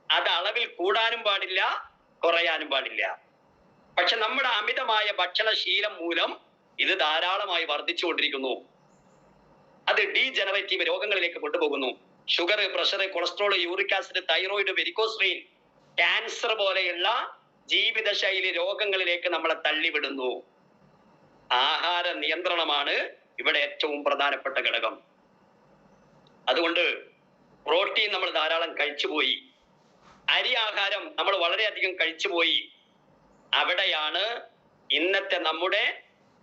അത് അളവിൽ കൂടാനും പാടില്ല, കുറയാനും പാടില്ല. പക്ഷെ നമ്മുടെ അമിതമായ ഭക്ഷണശീലം മൂലം ഇത് ധാരാളമായി വർദ്ധിച്ചുകൊണ്ടിരിക്കുന്നു. അത് ഡീജനറേറ്റീവ് രോഗങ്ങളിലേക്ക് കൊണ്ടുപോകുന്നു. Sugar, pressure, cholesterol, uric acid, thyroid, varicose vein, cancer പോലെയുള്ള ജീവിതശൈലി രോഗങ്ങളിലേക്ക് നമ്മളെ തള്ളിവിടുന്നു. ആഹാര നിയന്ത്രണമാണ് ഇവിടെ ഏറ്റവും പ്രധാനപ്പെട്ട ഘടകം. അതുകൊണ്ട് പ്രോട്ടീൻ നമ്മൾ ധാരാളം കഴിച്ചുപോയി, അരി ആഹാരം നമ്മൾ വളരെയധികം കഴിച്ചുപോയി. അവിടെയാണ് ഇന്നത്തെ നമ്മുടെ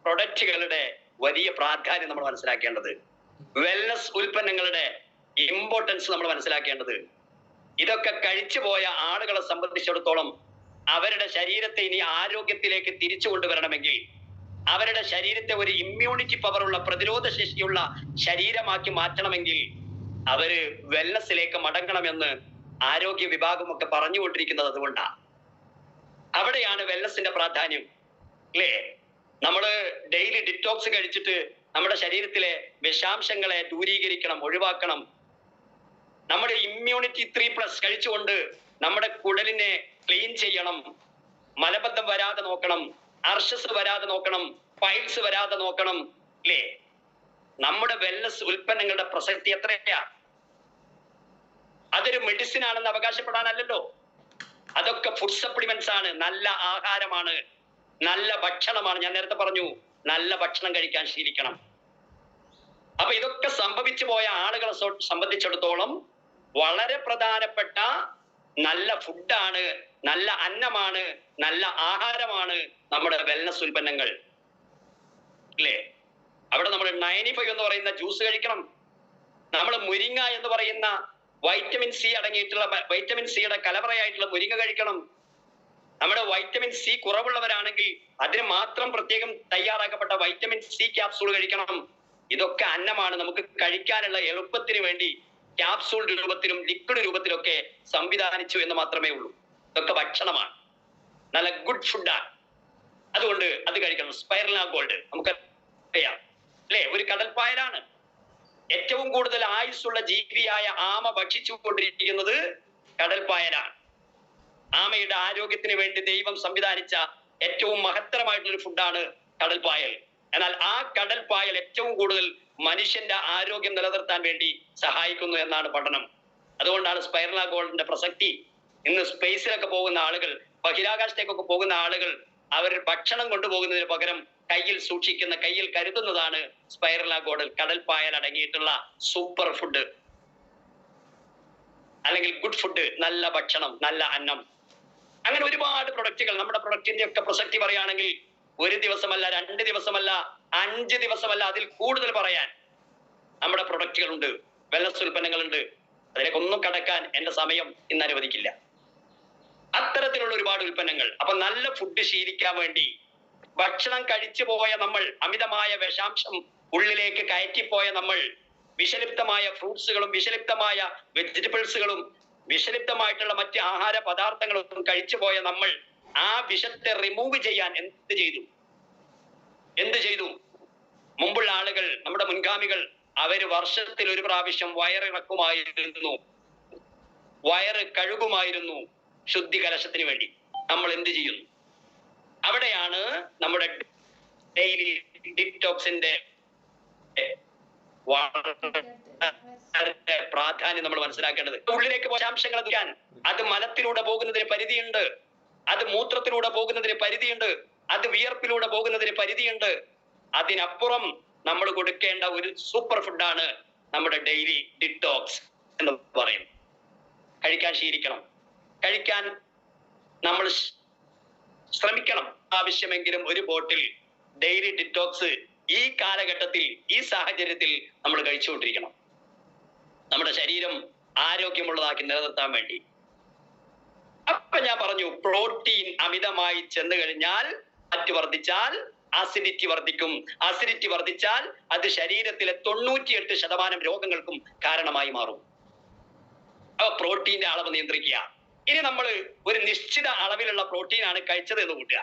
പ്രൊഡക്റ്റുകളുടെ വലിയ പ്രാധാന്യം നമ്മൾ മനസ്സിലാക്കേണ്ടത്. വെൽനസ് ഉൽപ്പന്നങ്ങളുടെ ഇമ്പോർട്ടൻസ് നമ്മൾ മനസ്സിലാക്കേണ്ടത്. ഇതൊക്കെ കഴിച്ചുപോയ ആളുകളെ സംബന്ധിച്ചിടത്തോളം അവരുടെ ശരീരത്തെ ഇനി ആരോഗ്യത്തിലേക്ക് തിരിച്ചു കൊണ്ടുവരണമെങ്കിൽ, അവരുടെ ശരീരത്തെ ഒരു ഇമ്മ്യൂണിറ്റി പവറുള്ള, പ്രതിരോധ ശേഷിയുള്ള ശരീരമാക്കി മാറ്റണമെങ്കിൽ അവര് വെൽനസിലേക്ക് മടങ്ങണമെന്ന് ആരോഗ്യ വിഭാഗമൊക്കെ പറഞ്ഞുകൊണ്ടിരിക്കുന്നത് അതുകൊണ്ടാണ്. അവിടെയാണ് വെൽനസിന്റെ പ്രാധാന്യം, അല്ലേ? നമ്മള് ഡെയിലി ഡിറ്റോക്സ് കഴിച്ചിട്ട് നമ്മുടെ ശരീരത്തിലെ വിഷാംശങ്ങളെ ദൂരീകരിക്കണം, ഒഴിവാക്കണം. നമ്മുടെ ഇമ്മ്യൂണിറ്റി 3+ കഴിച്ചുകൊണ്ട് നമ്മുടെ കുടലിനെ ക്ലീൻ ചെയ്യണം. മലബന്ധം വരാതെ നോക്കണം, അർഷസ് വരാതെ നോക്കണം, പൈൽസ് വരാതെ നോക്കണം, അല്ലേ? നമ്മുടെ വെൽനസ് ഉൽപ്പന്നങ്ങളുടെ പ്രസക്തി എത്രയാ? അതൊരു മെഡിസിൻ ആണെന്ന് അവകാശപ്പെടാനല്ലല്ലോ. അതൊക്കെ ഫുഡ് സപ്ലിമെന്റ്സ് ആണ്, നല്ല ആഹാരമാണ്, നല്ല ഭക്ഷണമാണ്. ഞാൻ നേരത്തെ പറഞ്ഞു, നല്ല ഭക്ഷണം കഴിക്കാൻ ശീലിക്കണം. അപ്പൊ ഇതൊക്കെ സംഭവിച്ചു പോയ ആളുകളെ സംബന്ധിച്ചിടത്തോളം വളരെ പ്രധാനപ്പെട്ട നല്ല ഫുഡാണ്, നല്ല അന്നമാണ്, നല്ല ആഹാരമാണ് നമ്മുടെ വെൽനസ് ഉൽപ്പന്നങ്ങൾ, അല്ലേ? അവിടെ നമ്മൾ 95 എന്ന് പറയുന്ന ജ്യൂസ് കഴിക്കണം. നമ്മൾ മുരിങ്ങ എന്ന് പറയുന്ന വൈറ്റമിൻ സി അടങ്ങിയിട്ടുള്ള, വൈറ്റമിൻ സിയുടെ കലവറയായിട്ടുള്ള മുരിങ്ങ കഴിക്കണം. നമ്മുടെ വൈറ്റമിൻ സി കുറവുള്ളവരാണെങ്കിൽ അതിന് മാത്രം പ്രത്യേകം തയ്യാറാക്കപ്പെട്ട വൈറ്റമിൻ സി ക്യാപ്സൂൾ കഴിക്കണം. ഇതൊക്കെ അന്നമാണ്. നമുക്ക് കഴിക്കാനുള്ള എളുപ്പത്തിന് വേണ്ടി ക്യാപ്സൂൾ രൂപത്തിലും ലിക്വിഡ് രൂപത്തിലൊക്കെ സംവിധാനിച്ചു എന്ന് മാത്രമേ ഉള്ളൂ. ഇതൊക്കെ ഭക്ഷണമാണ്, നല്ല ഗുഡ് ഫുഡാണ്. അതുകൊണ്ട് അത് കഴിക്കണം. സ്പൈറലാ ഗോൾഡ് നമുക്ക് അറിയാം, അല്ലേ? ഒരു കടൽപ്പായലാണ്. ഏറ്റവും കൂടുതൽ ആയുസ്സുള്ള ജീവിയായ ആമ ഭക്ഷിച്ചുകൊണ്ടിരിക്കുന്നത് കടൽപ്പായലാണ്. ആമയുടെ ആരോഗ്യത്തിന് വേണ്ടി ദൈവം സംവിധാനിച്ച ഏറ്റവും മഹത്തരമായിട്ടുള്ളൊരു ഫുഡാണ് കടൽപ്പായൽ. എന്നാൽ ആ കടൽപ്പായൽ ഏറ്റവും കൂടുതൽ മനുഷ്യന്റെ ആരോഗ്യം നിലനിർത്താൻ വേണ്ടി സഹായിക്കുന്നു എന്നാണ് പഠനം. അതുകൊണ്ടാണ് സ്പൈറലാ ഗോൾഡിന്റെ പ്രസക്തി. ഇന്ന് സ്പേസിലൊക്കെ പോകുന്ന ആളുകൾ, ബഹിരാകാശത്തേക്കൊക്കെ പോകുന്ന ആളുകൾ, അവർ ഭക്ഷണം കൊണ്ടുപോകുന്നതിന് പകരം കയ്യിൽ സൂക്ഷിക്കുന്ന, കയ്യിൽ കരുതുന്നതാണ് സ്പൈറലാ ഗോൾഡ്, കടൽപ്പായൽ അടങ്ങിയിട്ടുള്ള സൂപ്പർ ഫുഡ്, അല്ലെങ്കിൽ ഗുഡ് ഫുഡ്, നല്ല ഭക്ഷണം, നല്ല അന്നം. അങ്ങനെ ഒരുപാട് പ്രൊഡക്റ്റുകൾ. നമ്മുടെ പ്രൊഡക്റ്റിന്റെ ഒക്കെ പ്രസക്തി പറയുകയാണെങ്കിൽ 1 ദിവസമല്ല, 2 ദിവസമല്ല, 5 ദിവസമല്ല, അതിൽ കൂടുതൽ പറയാൻ നമ്മുടെ പ്രൊഡക്റ്റുകളുണ്ട്, വെൽനസ് ഉൽപ്പന്നങ്ങളുണ്ട്. അതിലേക്കൊന്നും കടക്കാൻ എന്റെ സമയം ഇന്ന് അനുവദിക്കില്ല. അത്തരത്തിലുള്ള ഒരുപാട് ഉൽപ്പന്നങ്ങൾ. അപ്പൊ നല്ല ഫുഡ് ശീലിക്കാൻ വേണ്ടി ഭക്ഷണം കഴിച്ചു പോയ നമ്മൾ, അമിതമായ വിഷാംശം ഉള്ളിലേക്ക് കയറ്റിപ്പോയ നമ്മൾ, വിഷലിപ്തമായ ഫ്രൂട്ട്സുകളും വിഷലിപ്തമായ വെജിറ്റബിൾസുകളും വിഷലിപ്തമായിട്ടുള്ള മറ്റ് ആഹാര പദാർത്ഥങ്ങളും കഴിച്ചു പോയ നമ്മൾ ആ വിഷത്തെ റിമൂവ് ചെയ്യാൻ എന്ത് ചെയ്തു? മുമ്പുള്ള ആളുകൾ, നമ്മുടെ മുൻഗാമികൾ, അവര് വർഷത്തിൽ 1 പ്രാവശ്യം വയറിറക്കുമായിരുന്നു, വയറ് കഴുകുമായിരുന്നു ശുദ്ധി കലശത്തിന് വേണ്ടി. നമ്മൾ എന്ത് ചെയ്യുന്നു? അവിടെയാണ് നമ്മുടെ ഡെയിലി ഡിറ്റോക്സിന്റെ പ്രാധാന്യം നമ്മൾ മനസ്സിലാക്കേണ്ടത്. ഉള്ളിലേക്ക് പോഷകാംശങ്ങൾ എത്തിക്കാൻ അത് മലത്തിലൂടെ പോകുന്നതിന് പരിധിയുണ്ട്, അത് മൂത്രത്തിലൂടെ പോകുന്നതിന് പരിധിയുണ്ട്, അത് വിയർപ്പിലൂടെ പോകുന്നതിന് പരിധിയുണ്ട്. അതിനപ്പുറം നമ്മൾ കൊടുക്കേണ്ട ഒരു സൂപ്പർ ഫുഡാണ് നമ്മുടെ ഡെയിലി ഡിറ്റോക്സ് എന്ന് പറയും. കഴിക്കാൻ ശീലിക്കണം, കഴിക്കാൻ നമ്മൾ ശ്രമിക്കണം. ആവശ്യമെങ്കിലും 1 ബോട്ടിൽ ഡെയിലി ഡിറ്റോക്സ് ഈ കാലഘട്ടത്തിൽ, ഈ സാഹചര്യത്തിൽ നമ്മൾ കഴിച്ചുകൊണ്ടിരിക്കണം, നമ്മുടെ ശരീരം ആരോഗ്യമുള്ളതാക്കി നിലനിർത്താൻ വേണ്ടി. അപ്പൊ ഞാൻ പറഞ്ഞു, പ്രോട്ടീൻ അമിതമായി ചെന്ന് കഴിഞ്ഞാൽ, ഫാറ്റ് വർദ്ധിച്ചാൽ അസിഡിറ്റി വർദ്ധിക്കും. അസിഡിറ്റി വർദ്ധിച്ചാൽ അത് ശരീരത്തിലെ 98% രോഗങ്ങൾക്കും കാരണമായി മാറും. അപ്പൊ പ്രോട്ടീന്റെ അളവ് നിയന്ത്രിക്കുക. ഇനി നമ്മൾ ഒരു നിശ്ചിത അളവിലുള്ള പ്രോട്ടീനാണ് കഴിച്ചത് എന്ന് കൂട്ടുക.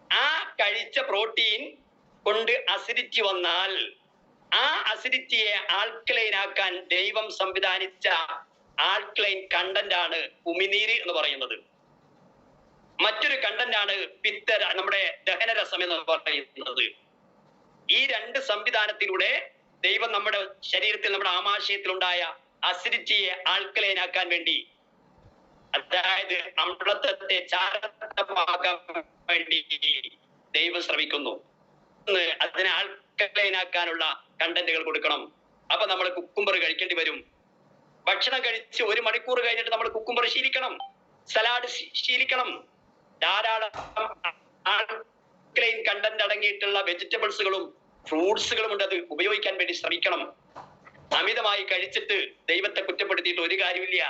ആ കഴിച്ച പ്രോട്ടീൻ കൊണ്ട് അസിഡിറ്റി വന്നാൽ ആ അസിഡിറ്റിയെ ആൽക്കലൈൻ ആക്കാൻ ദൈവം സംവിധാനിച്ച ആൽക്കലൈൻ കണ്ടന്റ് ആണ് ഉമിനീര് എന്ന് പറയുന്നത്. മറ്റൊരു കണ്ടന്റ് ആണ് നമ്മുടെ ദഹനരസം എന്ന് പറയുന്നത്. ഈ 2 സംവിധാനത്തിലൂടെ ദൈവം നമ്മുടെ ശരീരത്തിൽ, നമ്മുടെ ആമാശയത്തിലുണ്ടായ അസിഡിറ്റിയെ ആൽക്കലൈനാക്കാൻ വേണ്ടി, അതായത് അമ്ലത്വത്തെ ചാരമാക്കാൻ വേണ്ടി ദൈവം ശ്രമിക്കുന്നു. അതിനെ ആൽക്കലൈനാക്കാനുള്ള കണ്ടന്റുകൾ കൊടുക്കണം. അപ്പൊ നമ്മൾ കുക്കുംബർ കഴിക്കേണ്ടി വരും. ഭക്ഷണം കഴിച്ച് 1 മണിക്കൂർ കഴിഞ്ഞിട്ട് നമ്മൾ കുക്കുംബർ ശീലിക്കണം, സലാഡ് ശീലിക്കണം. ധാരാളം ആൽക്കലൈൻ കണ്ടന്റ് അടങ്ങിയിട്ടുള്ള വെജിറ്റബിൾസുകളും ഫ്രൂട്ട്സുകളും ഉണ്ട്, അത് ഉപയോഗിക്കാൻ വേണ്ടി ശ്രമിക്കണം. അമിതമായി കഴിച്ചിട്ട് ദൈവത്തെ കുറ്റപ്പെടുത്തിയിട്ട് ഒരു കാര്യമില്ല.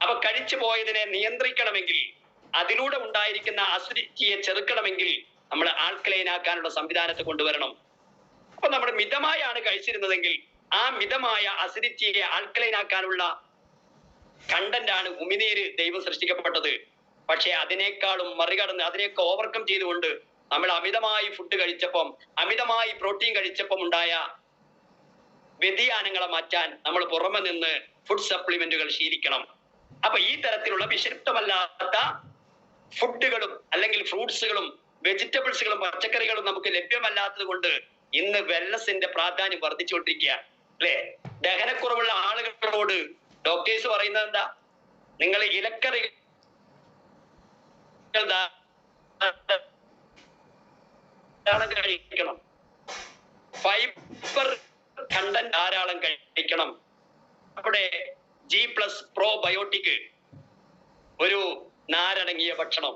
അപ്പൊ കഴിച്ചു പോയതിനെ നിയന്ത്രിക്കണമെങ്കിൽ, അതിലൂടെ ഉണ്ടായിരിക്കുന്ന അസിഡിറ്റിയെ ചെറുക്കണമെങ്കിൽ നമ്മൾ ആൽക്കലൈൻ ആക്കാനുള്ള സംവിധാനത്തെ കൊണ്ടുവരണം. അപ്പൊ നമ്മൾ മിതമായാണ് കഴിച്ചിരുന്നതെങ്കിൽ ആ മിതമായ അസിഡിറ്റിയെ ആൽക്കലൈൻ ആക്കാനുള്ള കണ്ടന്റാണ് ഉമിനീര് ദൈവം സൃഷ്ടിക്കപ്പെട്ടത്. പക്ഷെ അതിനേക്കാളും മറികടന്ന്, അതിനെയൊക്കെ ഓവർകം ചെയ്തുകൊണ്ട് നമ്മൾ അമിതമായി ഫുഡ് കഴിച്ചപ്പം, അമിതമായി പ്രോട്ടീൻ കഴിച്ചപ്പം ഉണ്ടായ വ്യതിയാനങ്ങളെ മാറ്റാൻ നമ്മൾ പുറമെ നിന്ന് ഫുഡ് സപ്ലിമെന്റുകൾ ശീലിക്കണം. അപ്പൊ ഈ തരത്തിലുള്ള വിഷലിപ്തമല്ലാത്ത ഫുഡുകളും അല്ലെങ്കിൽ ഫ്രൂട്ട്സുകളും വെജിറ്റബിൾസുകളും പച്ചക്കറികളും നമുക്ക് ലഭ്യമല്ലാത്തത് കൊണ്ട് ഇന്ന് വെൽനസിന്റെ പ്രാധാന്യം വർദ്ധിച്ചുകൊണ്ടിരിക്കുകയാണ്, അല്ലെ? ദഹനക്കുറവുള്ള ആളുകളോട് ഡോക്ടേഴ്സ് പറയുന്നത് എന്താ? നിങ്ങൾ ഇലക്കറി കഴിക്കണം, ഫൈബർ കണ്ടന്റ് ധാരാളം കഴിക്കണം. അവിടെ G+ പ്രോബയോട്ടിക്, ഒരു നാരടങ്ങിയ ഭക്ഷണം,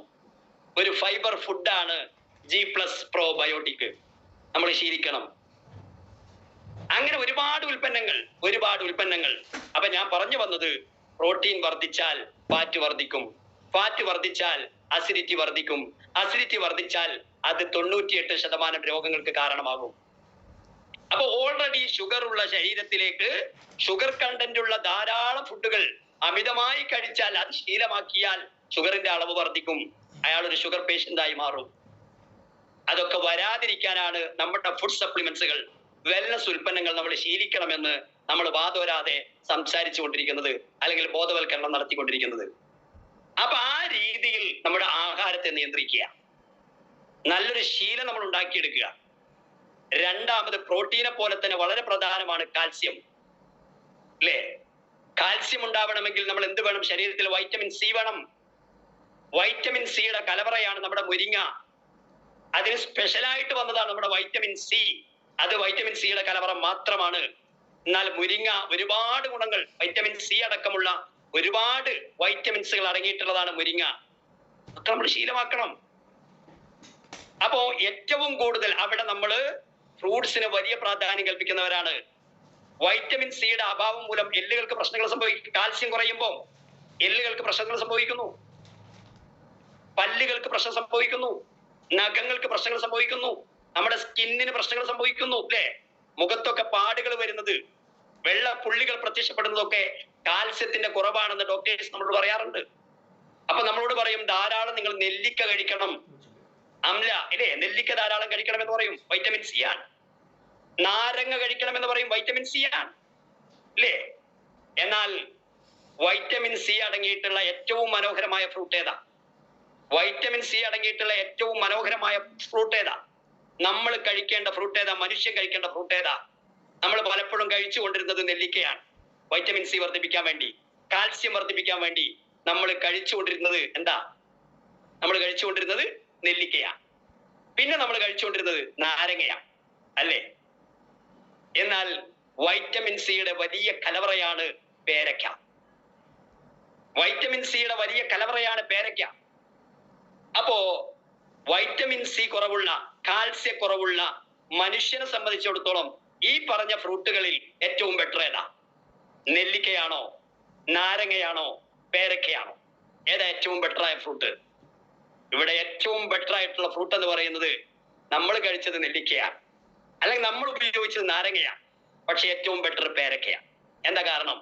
ഒരു ഫൈബർ ഫുഡാണ് G+ പ്രോബയോട്ടിക്. നമ്മൾ ശീലിക്കണം. അങ്ങനെ ഒരുപാട് ഉൽപ്പന്നങ്ങൾ. അപ്പൊ ഞാൻ പറഞ്ഞു വന്നത്, പ്രോട്ടീൻ വർദ്ധിച്ചാൽ ഫാറ്റ് വർദ്ധിക്കും, ഫാറ്റ് വർദ്ധിച്ചാൽ അസിഡിറ്റി വർദ്ധിക്കും, അസിഡിറ്റി വർദ്ധിച്ചാൽ അത് 98% രോഗങ്ങൾക്ക് കാരണമാകും. അപ്പൊ ഓൾറെഡി ഷുഗർ ഉള്ള ശരീരത്തിലേക്ക് ഷുഗർ കണ്ടന്റ് ഉള്ള ധാരാളം ഫുഡുകൾ അമിതമായി കഴിച്ചാൽ, അത് ശീലമാക്കിയാൽ ഷുഗറിന്റെ അളവ് വർദ്ധിക്കും, അയാൾ ഒരു ഷുഗർ പേഷ്യന്റ് ആയി മാറും. അതൊക്കെ വരാതിരിക്കാനാണ് നമ്മുടെ ഫുഡ് സപ്ലിമെന്റ്സുകൾ, വെൽനസ് ഉൽപ്പന്നങ്ങൾ നമ്മൾ ശീലിക്കണമെന്ന് നമ്മൾ വാദോരാതെ സംസാരിച്ചു കൊണ്ടിരിക്കുന്നത്, അല്ലെങ്കിൽ ബോധവൽക്കരണം നടത്തിക്കൊണ്ടിരിക്കുന്നത്. അപ്പൊ ആ രീതിയിൽ നമ്മുടെ ആഹാരത്തെ നിയന്ത്രിക്കുക, നല്ലൊരു ശീലം നമ്മൾ ഉണ്ടാക്കിയെടുക്കുക. രണ്ടാമത്, പ്രോട്ടീനെ പോലെ തന്നെ വളരെ പ്രധാനമാണ് കാൽസ്യം, അല്ലേ? കാൽസ്യം ഉണ്ടാവണമെങ്കിൽ നമ്മൾ എന്ത് വേണം? ശരീരത്തിൽ വൈറ്റമിൻ സി വേണം. വൈറ്റമിൻ സിയുടെ കലവറയാണ് നമ്മുടെ മുരിങ്ങ. അതിന് സ്പെഷ്യലായിട്ട് വന്നതാണ് നമ്മുടെ വൈറ്റമിൻ സി. അത് വൈറ്റമിൻ സിയുടെ കലവറ മാത്രമാണ്. എന്നാൽ മുരിങ്ങ ഒരുപാട് ഗുണങ്ങൾ, വൈറ്റമിൻ സി അടക്കമുള്ള ഒരുപാട് വൈറ്റമിൻസുകൾ അടങ്ങിയിട്ടുള്ളതാണ് മുരിങ്ങ. അതൊക്കെ നമ്മൾ ശീലമാക്കണം. അപ്പോ ഏറ്റവും കൂടുതൽ അവിടെ നമ്മൾ ഫ്രൂട്ട്സിന് വലിയ പ്രാധാന്യം കൽപ്പിക്കുന്നവരാണ്. വൈറ്റമിൻ സിയുടെ അഭാവം മൂലം എല്ലുകൾക്ക് പ്രശ്നങ്ങൾ സംഭവിക്കും. കാൽസ്യം കുറയുമ്പോൾ എല്ലുകൾക്ക് പ്രശ്നങ്ങൾ സംഭവിക്കുന്നു, പല്ലുകൾക്ക് പ്രശ്നം സംഭവിക്കുന്നു, നഖങ്ങൾക്ക് പ്രശ്നങ്ങൾ സംഭവിക്കുന്നു, നമ്മുടെ സ്കിന്നിന് പ്രശ്നങ്ങൾ സംഭവിക്കുന്നു, അല്ലെ? മുഖത്തൊക്കെ പാടുകൾ വരുന്നത്, വെള്ള പുള്ളികൾ പ്രത്യക്ഷപ്പെടുന്നതൊക്കെ കാൽസ്യത്തിന്റെ കുറവാണെന്ന് ഡോക്ടേഴ്സ് നമ്മളോട് പറയാറുണ്ട്. അപ്പൊ നമ്മളോട് പറയും, ധാരാളം നിങ്ങൾ നെല്ലിക്ക കഴിക്കണം, അമ്ല, ഇല്ലേ? നെല്ലിക്ക ധാരാളം കഴിക്കണം എന്ന് പറയും, വൈറ്റമിൻ സി ആണ്. നാരങ്ങ കഴിക്കണം എന്ന് പറയും, വൈറ്റമിൻ സി ആണ്, അല്ലേ? എന്നാൽ വൈറ്റമിൻ സി അടങ്ങിയിട്ടുള്ള ഏറ്റവും മനോഹരമായ ഫ്രൂട്ട് ഏതാ? വൈറ്റമിൻ സി അടങ്ങിയിട്ടുള്ള ഏറ്റവും മനോഹരമായ ഫ്രൂട്ട് ഏതാ? നമ്മൾ കഴിക്കേണ്ട ഫ്രൂട്ട് ഏതാ? മനുഷ്യൻ കഴിക്കേണ്ട ഫ്രൂട്ട് ഏതാ? നമ്മൾ പലപ്പോഴും കഴിച്ചുകൊണ്ടിരുന്നത് നെല്ലിക്കയാണ്. വൈറ്റമിൻ സി വർദ്ധിപ്പിക്കാൻ വേണ്ടി, കാൽസ്യം വർദ്ധിപ്പിക്കാൻ വേണ്ടി നമ്മൾ കഴിച്ചുകൊണ്ടിരുന്നത് എന്താ? നമ്മൾ കഴിച്ചുകൊണ്ടിരുന്നത് നെല്ലിക്കയാണ്. പിന്നെ നമ്മൾ കഴിച്ചുകൊണ്ടിരുന്നത് നാരങ്ങയാണ്, അല്ലേ? എന്നാൽ വൈറ്റമിൻ സിയുടെ വലിയ കലവറയാണ് പേരയ്ക്ക. വൈറ്റമിൻ സിയുടെ വലിയ കലവറയാണ് പേരയ്ക്ക. അപ്പോ വൈറ്റമിൻ സി കുറവുള്ള, കാൽസ്യ കുറവുള്ള മനുഷ്യനെ സംബന്ധിച്ചിടത്തോളം ഈ പറഞ്ഞ ഫ്രൂട്ടുകളിൽ ഏറ്റവും ബെറ്റർ ഏതാ? നെല്ലിക്കയാണോ, നാരങ്ങയാണോ, പേരയ്ക്കയാണോ? ഏതാ ഏറ്റവും ബെറ്റർ ആയ ഫ്രൂട്ട്? ഇവിടെ ഏറ്റവും ബെറ്റർ ആയിട്ടുള്ള ഫ്രൂട്ട് എന്ന് പറയുന്നത് നമ്മൾ കഴിച്ചത് നെല്ലിക്കയാണ്, അല്ലെങ്കിൽ നമ്മൾ ഉപയോഗിച്ചത് നാരങ്ങയാണ്. പക്ഷെ ഏറ്റവും ബെറ്റർ പേരയ്ക്കയാണ്. എന്താ കാരണം?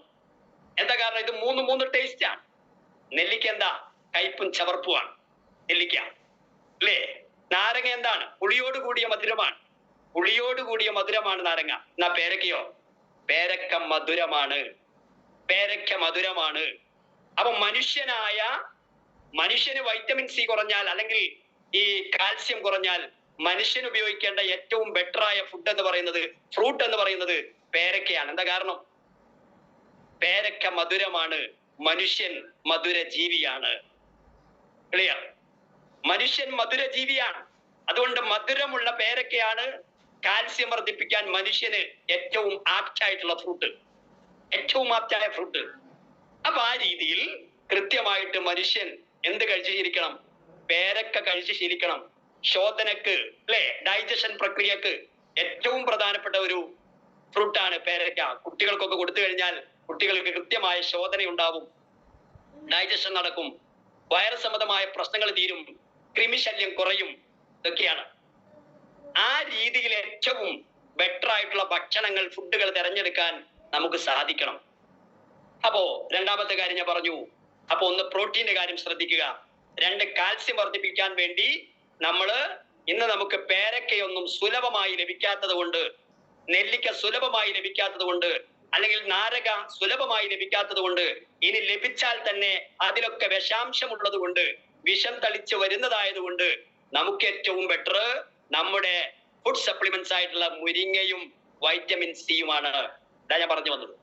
ഇത് മൂന്ന് ടേസ്റ്റ് ആണ്. നെല്ലിക്ക എന്താ? കയ്പും ചവർപ്പുമാണ് നെല്ലിക്ക, അല്ലേ? നാരങ്ങ എന്താണ്? പുളിയോട് കൂടിയ മധുരമാണ് നാരങ്ങ. എന്നാ പേരയ്ക്കയോ? പേരയ്ക്ക മധുരമാണ്. അപ്പൊ മനുഷ്യന് വൈറ്റമിൻ സി കുറഞ്ഞാൽ, അല്ലെങ്കിൽ ഈ കാൽസ്യം കുറഞ്ഞാൽ മനുഷ്യൻ ഉപയോഗിക്കേണ്ട ഏറ്റവും ബെറ്റർ ആയ ഫുഡ് എന്ന് പറയുന്നത്, ഫ്രൂട്ട് എന്ന് പറയുന്നത് പേരക്കയാണ്. എന്താ കാരണം? പേരക്ക മധുരമാണ്, മനുഷ്യൻ മധുര ജീവിയാണ്. ക്ലിയർ? മനുഷ്യൻ മധുര ജീവിയാണ്. അതുകൊണ്ട് മധുരമുള്ള പേരക്കയാണ് കാൽസ്യം വർദ്ധിപ്പിക്കാൻ മനുഷ്യന് ഏറ്റവും ആപ്റ്റായിട്ടുള്ള ഫ്രൂട്ട്, ഏറ്റവും ആപ്റ്റായ ഫ്രൂട്ട്. അപ്പൊ ആ രീതിയിൽ കൃത്യമായിട്ട് മനുഷ്യൻ എന്ത് കഴിച്ച് ശീലിക്കണം? പേരക്ക കഴിച്ച് ശീലിക്കണം. ശോധനക്ക്, അല്ലെ, ഡൈജഷൻ പ്രക്രിയക്ക് ഏറ്റവും പ്രധാനപ്പെട്ട ഒരു ഫ്രൂട്ടാണ് പേരക്ക. കുട്ടികൾക്കൊക്കെ കൊടുത്തു കഴിഞ്ഞാൽ കുട്ടികൾക്ക് കൃത്യമായ ശോധന ഉണ്ടാവും, ഡൈജഷൻ നടക്കും, വയറ് സംബന്ധമായ പ്രശ്നങ്ങൾ തീരും, കൃമിശല്യം കുറയും. ഇതൊക്കെയാണ് ആ രീതിയിൽ ഏറ്റവും ബെറ്റർ ആയിട്ടുള്ള ഭക്ഷണങ്ങൾ, ഫുഡുകൾ തിരഞ്ഞെടുക്കാൻ നമുക്ക് സാധിക്കണം. അപ്പോ രണ്ടാമത്തെ കാര്യം ഞാൻ പറഞ്ഞു. അപ്പൊ ഒന്ന് പ്രോട്ടീന്റെ കാര്യം ശ്രദ്ധിക്കുക. രണ്ട്, കാൽസ്യം വർദ്ധിപ്പിക്കാൻ വേണ്ടി ഇന്ന് നമുക്ക് പേരക്കയൊന്നും സുലഭമായി ലഭിക്കാത്തത് കൊണ്ട്, നെല്ലിക്ക സുലഭമായി ലഭിക്കാത്തത് കൊണ്ട്, അല്ലെങ്കിൽ നാരക സുലഭമായി ലഭിക്കാത്തത് കൊണ്ട്, ഇനി ലഭിച്ചാൽ തന്നെ അതിലൊക്കെ വിഷാംശമുള്ളത് കൊണ്ട്, വിഷം തളിച്ച് വരുന്നതായതുകൊണ്ട് നമുക്ക് ഏറ്റവും ബെറ്റർ നമ്മുടെ ഫുഡ് സപ്ലിമെന്റ്സ് ആയിട്ടുള്ള മുരിങ്ങയും വൈറ്റമിൻ സിയുമാണ്. ഇതാ ഞാൻ പറഞ്ഞു വന്നത്.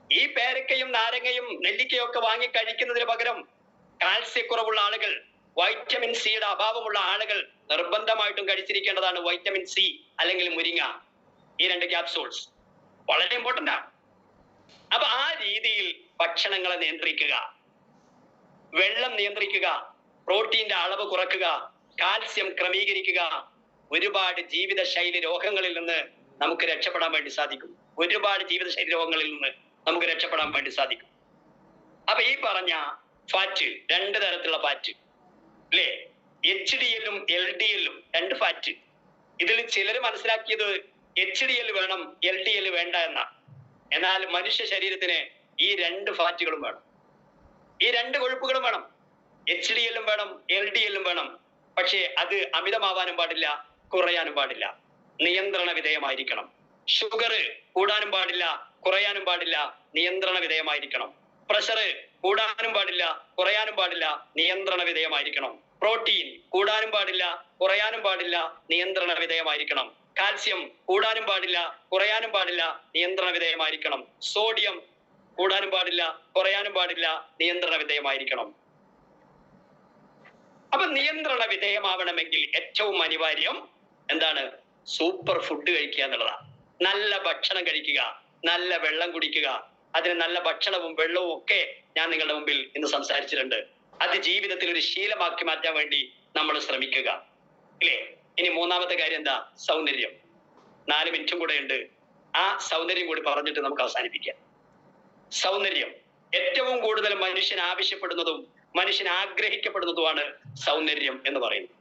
ഈ പേരക്കയും നാരങ്ങയും നെല്ലിക്കയും ഒക്കെ വാങ്ങി കഴിക്കുന്നതിന് പകരം കാൽസ്യക്കുറവുള്ള ആളുകൾ, വൈറ്റമിൻ സിയുടെ അഭാവമുള്ള ആളുകൾ നിർബന്ധമായിട്ടും കഴിച്ചിരിക്കേണ്ടതാണ് വൈറ്റമിൻ സി അല്ലെങ്കിൽ മുരിങ്ങ. ഈ 2 ക്യാപ്സൂൾസ് വളരെ ഇമ്പോർട്ടന്റ് ആണ്. അപ്പൊ ആ രീതിയിൽ ഭക്ഷണങ്ങളെ നിയന്ത്രിക്കുക, വെള്ളം നിയന്ത്രിക്കുക, പ്രോട്ടീന്റെ അളവ് കുറക്കുക, കാൽസ്യം ക്രമീകരിക്കുക. ഒരുപാട് ജീവിതശൈലി രോഗങ്ങളിൽ നിന്ന് നമുക്ക് രക്ഷപ്പെടാൻ വേണ്ടി സാധിക്കും. ഒരുപാട് ജീവിതശൈലി രോഗങ്ങളിൽ നിന്ന് നമുക്ക് രക്ഷപ്പെടാൻ വേണ്ടി സാധിക്കും. അപ്പൊ ഈ പറഞ്ഞ ഫാറ്റ്, 2 തരത്തിലുള്ള ഫാറ്റ്, അല്ലേ, HDL-ഉം LDL-ഉം 2 ഫാറ്റ്. ഇതിൽ ചിലർ മനസ്സിലാക്കിയത് HDL വേണം, LDL വേണ്ട എന്നാണ്. എന്നാൽ മനുഷ്യ ശരീരത്തിന് ഈ 2 ഫാറ്റുകളും വേണം, ഈ 2 കൊഴുപ്പുകളും വേണം. HDL-ഉം വേണം, LDL-ഉം വേണം. പക്ഷേ അത് അമിതമാവാനും പാടില്ല, കുറയാനും പാടില്ല, നിയന്ത്രണ വിധേയമായിരിക്കണം. ഷുഗർ കൂടാനും പാടില്ല, കുറയാനും പാടില്ല, നിയന്ത്രണ വിധേയമായിരിക്കണം. പ്രഷർ കൂടാനും പാടില്ല, കുറയാനും പാടില്ല, നിയന്ത്രണ വിധേയമായിരിക്കണം. പ്രോട്ടീൻ കൂടാനും പാടില്ല, കുറയാനും പാടില്ല, നിയന്ത്രണ വിധേയമായിരിക്കണം. കാൽസ്യം കൂടാനും പാടില്ല, കുറയാനും പാടില്ല, നിയന്ത്രണ വിധേയമായിരിക്കണം. സോഡിയം കൂടാനും പാടില്ല, കുറയാനും പാടില്ല, നിയന്ത്രണ വിധേയമായിരിക്കണം. അപ്പൊ നിയന്ത്രണ വിധേയമാവണമെങ്കിൽ ഏറ്റവും അനിവാര്യം എന്താണ്? സൂപ്പർ ഫുഡ് കഴിക്കുക എന്നുള്ളതാണ്. നല്ല ഭക്ഷണം കഴിക്കുക, നല്ല വെള്ളം കുടിക്കുക. അതിന് നല്ല ഭക്ഷണവും വെള്ളവും ഒക്കെ ഞാൻ നിങ്ങളുടെ മുമ്പിൽ ഇന്ന് സംസാരിച്ചിട്ടുണ്ട്. അത് ജീവിതത്തിൽ ഒരു ശീലമാക്കി മാറ്റാൻ വേണ്ടി നമ്മൾ ശ്രമിക്കുക, ഇല്ലേ? ഇനി മൂന്നാമത്തെ കാര്യം എന്താ? സൗന്ദര്യം. 4 മിനിറ്റും കൂടെ ഉണ്ട്. ആ സൗന്ദര്യം കൂടി പറഞ്ഞിട്ട് നമുക്ക് അവസാനിപ്പിക്കാം. സൗന്ദര്യം ഏറ്റവും കൂടുതൽ മനുഷ്യൻ ആവശ്യപ്പെടുന്നതും മനുഷ്യൻ ആഗ്രഹിക്കപ്പെടുന്നതുമാണ് സൗന്ദര്യം എന്ന് പറയുന്നത്.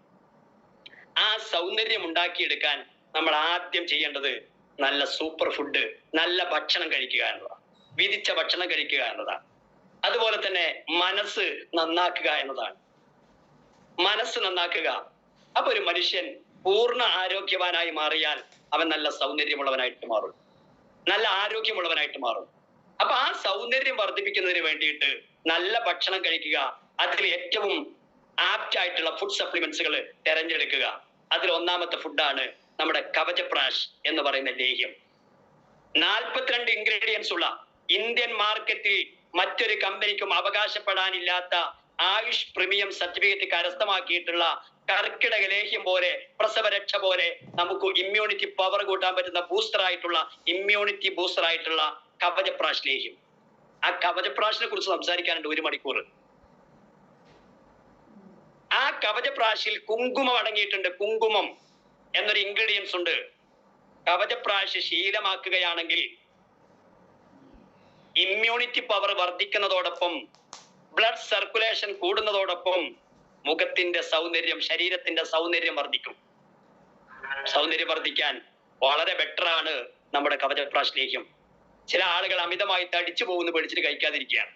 ആ സൗന്ദര്യം ഉണ്ടാക്കിയെടുക്കാൻ നമ്മൾ ആദ്യം ചെയ്യേണ്ടത് നല്ല സൂപ്പർ ഫുഡ്, നല്ല ഭക്ഷണം കഴിക്കുക എന്നതാണ്. വിധിച്ച ഭക്ഷണം കഴിക്കുക എന്നതാണ്. അതുപോലെ തന്നെ മനസ്സ് നന്നാക്കുക എന്നതാണ്. മനസ്സ് നന്നാക്കുക. അപ്പൊ ഒരു മനുഷ്യൻ പൂർണ്ണ ആരോഗ്യവാനായി മാറിയാൽ അവൻ നല്ല സൗന്ദര്യമുള്ളവനായിട്ട് മാറും, നല്ല ആരോഗ്യമുള്ളവനായിട്ട് മാറും. അപ്പൊ ആ സൗന്ദര്യം വർദ്ധിപ്പിക്കുന്നതിന് വേണ്ടിയിട്ട് നല്ല ഭക്ഷണം കഴിക്കുക, അതിൽ ഏറ്റവും ആപ്റ്റ് ആയിട്ടുള്ള ഫുഡ് സപ്ലിമെന്റ്സുകൾ തിരഞ്ഞെടുക്കുക. അതിൽ ഒന്നാമത്തെ ഫുഡാണ് നമ്മുടെ കവചപ്രാശ് എന്ന് പറയുന്ന ലേഹ്യം. 42 ഇൻഗ്രീഡിയൻസ് ഉള്ള, ഇന്ത്യൻ മാർക്കറ്റിൽ മറ്റൊരു കമ്പനിക്കും അവകാശപ്പെടാനില്ലാത്ത ആയുഷ് പ്രീമിയം സർട്ടിഫിക്കറ്റ് കരസ്ഥമാക്കിയിട്ടുള്ള കർക്കിടക ലേഹ്യം പോലെ, പ്രസവരക്ഷ പോലെ നമുക്ക് ഇമ്മ്യൂണിറ്റി പവർ കൂട്ടാൻ പറ്റുന്ന ഇമ്മ്യൂണിറ്റി ബൂസ്റ്റർ ആയിട്ടുള്ള കവചപ്രാശ് ലേഹ്യം. ആ കവചപ്രാശിനെ കുറിച്ച് സംസാരിക്കാനുണ്ട് 1 മണിക്കൂർ. ആ കവചപ്രാശിൽ കുങ്കുമം അടങ്ങിയിട്ടുണ്ട്. കുങ്കുമം എന്നൊരു ഇൻഗ്രീഡിയൻസ് ഉണ്ട്. കവചപ്രാശ് ശീലമാക്കുകയാണെങ്കിൽ ഇമ്മ്യൂണിറ്റി പവർ വർദ്ധിക്കുന്നതോടൊപ്പം, ബ്ലഡ് സർക്കുലേഷൻ കൂടുന്നതോടൊപ്പം മുഖത്തിന്റെ സൗന്ദര്യം, ശരീരത്തിന്റെ സൗന്ദര്യം വർദ്ധിക്കും. സൗന്ദര്യം വർദ്ധിക്കാൻ വളരെ ബെറ്റർ ആണ് നമ്മുടെ കവചപ്രാശ് ലേഹ്യം. ചില ആളുകൾ അമിതമായി തടിച്ചു പോകുന്നു പേടിച്ചിട്ട് കഴിക്കാതിരിക്കുകയാണ്.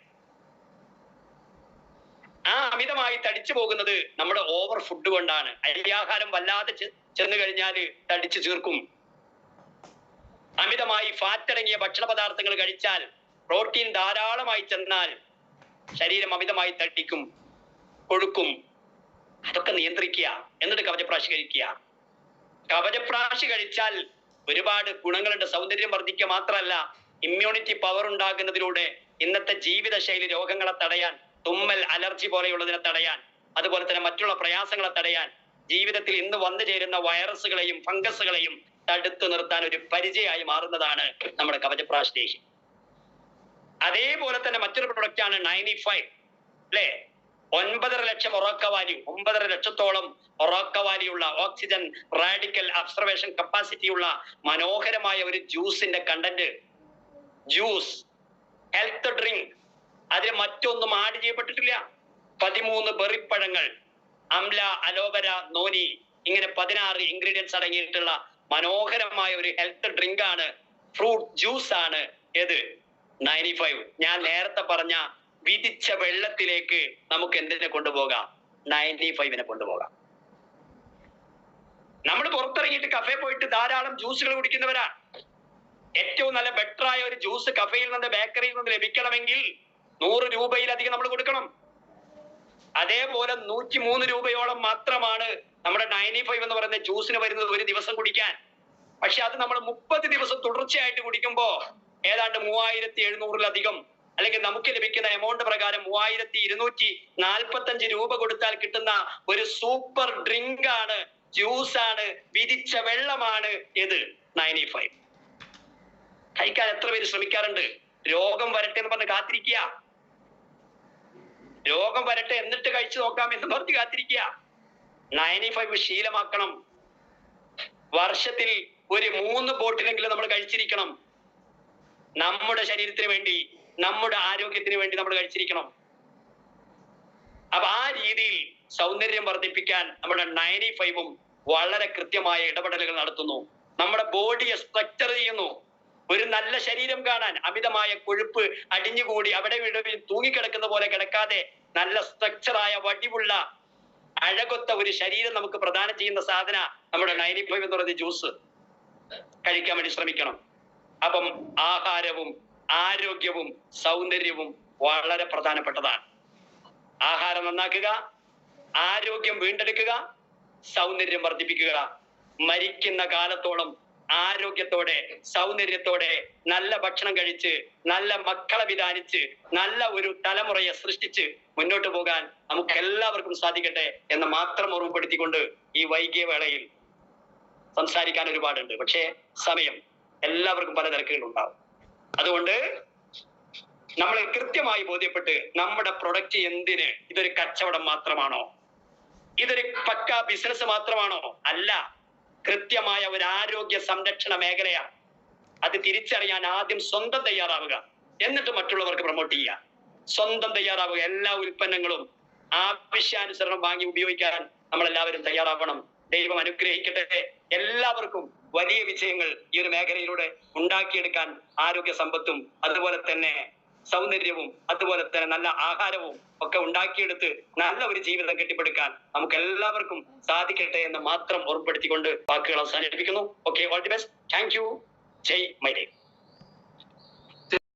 ആ അമിതമായി തടിച്ചു പോകുന്നത് നമ്മുടെ ഓവർ ഫുഡ് കൊണ്ടാണ്. അരിയാഹാരം വല്ലാതെ ചെന്ന് കഴിഞ്ഞാൽ തടിച്ചു ചീർക്കും. അമിതമായി ഫാറ്റ് അടങ്ങിയ ഭക്ഷണ പദാർത്ഥങ്ങൾ കഴിച്ചാൽ, പ്രോട്ടീൻ ധാരാളമായി ചെന്നാൽ ശരീരം അമിതമായി തടിക്കും, കൊഴുക്കും. അതൊക്കെ നിയന്ത്രിക്കുക. എന്നിട്ട് കവചപ്രാശി കഴിക്കുക. കവചപ്രാശി കഴിച്ചാൽ ഒരുപാട് ഗുണങ്ങളുണ്ട്. സൗന്ദര്യം വർദ്ധിക്കുക മാത്രമല്ല, ഇമ്മ്യൂണിറ്റി പവർ ഉണ്ടാകുന്നതിലൂടെ ഇന്നത്തെ ജീവിതശൈലി രോഗങ്ങളെ തടയാൻ, തുമ്മൽ, അലർജി പോലെയുള്ളതിനെ തടയാൻ, അതുപോലെ തന്നെ മറ്റുള്ള പ്രയാസങ്ങളെ തടയാൻ, ജീവിതത്തിൽ ഇന്ന് വന്നു ചേരുന്ന വൈറസുകളെയും ഫംഗസുകളെയും തടുത്തു നിർത്താൻ ഒരു പരിചയമായി മാറുന്നതാണ് നമ്മുടെ കവചപ്രാശി ലേഹ്യം. അതേപോലെ തന്നെ മറ്റൊരു പ്രൊഡക്റ്റ് ആണ് 95, അല്ലെ? 9.5 ലക്ഷം ഒറോക്ക വാല്യൂ, 9.5 ലക്ഷത്തോളം ഒറോക്ക വാല്യുള്ള ഓക്സിജൻ റാഡിക്കൽ അബ്സർവേഷൻ കപ്പാസിറ്റി ഉള്ള മനോഹരമായ ഒരു ജ്യൂസിന്റെ കണ്ടന്റ്. ജ്യൂസ്, ഹെൽത്ത് ഡ്രിങ്ക്, അതിൽ മറ്റൊന്നും ആഡ് ചെയ്യപ്പെട്ടിട്ടില്ല. 13 ബെറിപ്പഴങ്ങൾ, അംല, അലോവര, നോനി, ഇങ്ങനെ 16 ഇൻഗ്രീഡിയൻസ് അടങ്ങിയിട്ടുള്ള മനോഹരമായ ഒരു ഹെൽത്ത് ഡ്രിങ്ക് ആണ്, ഫ്രൂട്ട് ജ്യൂസ് ആണ് ഏത്? 95. ഞാൻ നേരത്തെ പറഞ്ഞ വിധിച്ച വെള്ളത്തിലേക്ക് നമുക്ക് എന്തിനെ കൊണ്ടുപോകാം? 95നെ കൊണ്ടുപോകാം. നമ്മൾ പുറത്തിറങ്ങിയിട്ട് കഫേ പോയിട്ട് ധാരാളം ജ്യൂസുകൾ കുടിക്കുന്നവരാണ്. ഏറ്റവും നല്ല ബെറ്റർ ആയ ഒരു ജ്യൂസ് കഫേയിൽ നിന്ന്, ബേക്കറിയിൽ നിന്ന് ലഭിക്കണമെങ്കിൽ 100 രൂപയിലധികം നമ്മൾ കൊടുക്കണം. അതേപോലെ 103 രൂപയോളം മാത്രമാണ് നമ്മുടെ 95 എന്ന് പറയുന്ന ജ്യൂസിന് വരുന്നത് ഒരു ദിവസം കുടിക്കാൻ. പക്ഷെ അത് നമ്മൾ 30 ദിവസം തുടർച്ചയായിട്ട് കുടിക്കുമ്പോ ഏതാണ്ട് 3700-ലധികം, അല്ലെങ്കിൽ നമുക്ക് ലഭിക്കുന്ന എമൗണ്ട് പ്രകാരം 3245 രൂപ കൊടുത്താൽ കിട്ടുന്ന ഒരു സൂപ്പർ ഡ്രിങ്ക് ആണ്, ജ്യൂസ് ആണ്, വിധിച്ച വെള്ളമാണ് ഏത്? 95. കഴിക്കാൻ എത്ര പേര് ശ്രമിക്കാറുണ്ട്? രോഗം വരട്ടെ എന്ന് പറഞ്ഞ് കാത്തിരിക്കുക. രോഗം വരട്ടെ എന്നിട്ട് കഴിച്ചു നോക്കാം എന്ന് പറഞ്ഞ് കാത്തിരിക്കുക. 95 ശീലമാക്കണം. വർഷത്തിൽ ഒരു 3 ബോട്ടിലെങ്കിലും നമ്മൾ കഴിച്ചിരിക്കണം. നമ്മുടെ ശരീരത്തിന് വേണ്ടി, നമ്മുടെ ആരോഗ്യത്തിന് വേണ്ടി നമ്മൾ കഴിച്ചിരിക്കണം. അപ്പൊ ആ രീതിയിൽ സൗന്ദര്യം വർദ്ധിപ്പിക്കാൻ നമ്മുടെ 95ഉം വളരെ കൃത്യമായ ഇടപെടലുകൾ നടത്തുന്നു. നമ്മുടെ ബോഡിയെ സ്ട്രക്ചർ ചെയ്യുന്നു. ഒരു നല്ല ശരീരം കാണാൻ, അമിതമായ കൊഴുപ്പ് അടിഞ്ഞുകൂടി അവിടെ ഇവിടെ തൂങ്ങിക്കിടക്കുന്ന പോലെ കിടക്കാതെ നല്ല സ്ട്രക്ചറായ വടിവുള്ള അഴകൊത്ത ഒരു ശരീരം നമുക്ക് പ്രദാനം ചെയ്യുന്ന സാധന നമ്മുടെ 95 എന്ന് പറയുന്ന ജ്യൂസ്. കഴിക്കാൻ വേണ്ടി ശ്രമിക്കണം. അപ്പം ആഹാരവും ആരോഗ്യവും സൗന്ദര്യവും വളരെ പ്രധാനപ്പെട്ടതാണ്. ആഹാരം നന്നാക്കുക, ആരോഗ്യം വീണ്ടെടുക്കുക, സൗന്ദര്യം വർദ്ധിപ്പിക്കുക. മരിക്കുന്ന കാലത്തോളം ആരോഗ്യത്തോടെ, സൗന്ദര്യത്തോടെ, നല്ല ഭക്ഷണം കഴിച്ച്, നല്ല മക്കളെ വിധാനിച്ച്, നല്ല ഒരു തലമുറയെ സൃഷ്ടിച്ച് മുന്നോട്ട് പോകാൻ നമുക്ക് എല്ലാവർക്കും സാധിക്കട്ടെ എന്ന് മാത്രം ഓർമ്മപ്പെടുത്തിക്കൊണ്ട് ഈ വൈകിയ വേളയിൽ സംസാരിക്കാൻ ഒരുപാടുണ്ട്. പക്ഷേ സമയം, എല്ലാവർക്കും പല തിരക്കുകളുണ്ടാവും. അതുകൊണ്ട് നമ്മൾ കൃത്യമായി ബോധ്യപ്പെട്ട് നമ്മുടെ പ്രൊഡക്റ്റ് എന്തിന്? ഇതൊരു കച്ചവടം മാത്രമാണോ? ഇതൊരു പക്ക ബിസിനസ് മാത്രമാണോ? അല്ല, കൃത്യമായ ഒരു ആരോഗ്യ സംരക്ഷണ മേഖലയാണ്. അത് തിരിച്ചറിയാൻ ആദ്യം സ്വന്തം തയ്യാറാവുക, എന്നിട്ട് മറ്റുള്ളവർക്ക് പ്രൊമോട്ട് ചെയ്യുക. സ്വന്തം തയ്യാറാവുക. എല്ലാ ഉൽപ്പന്നങ്ങളും ആവശ്യാനുസരണം വാങ്ങി ഉപയോഗിക്കാൻ നമ്മൾ എല്ലാവരും തയ്യാറാവണം. ദൈവം അനുഗ്രഹിക്കട്ടെ. എല്ലാവർക്കും വലിയ വിജയങ്ങൾ ഈ ഒരു മേഖലയിലൂടെ ഉണ്ടാക്കിയെടുക്കാൻ ആരോഗ്യ സമ്പത്തും അതുപോലെ തന്നെ സൗന്ദര്യവും അതുപോലെ തന്നെ നല്ല ആഹാരവും ഒക്കെ ഉണ്ടാക്കിയെടുത്ത് നല്ല ഒരു ജീവിതം കെട്ടിപ്പടുക്കാൻ നമുക്ക് എല്ലാവർക്കും സാധിക്കട്ടെ എന്ന് മാത്രം ഓർമ്മപ്പെടുത്തിക്കൊണ്ട് വാക്കുകൾ അവസാനിപ്പിക്കുന്നു. Okay, all the best. Thank you. ജയ് മൈ ദേവ്.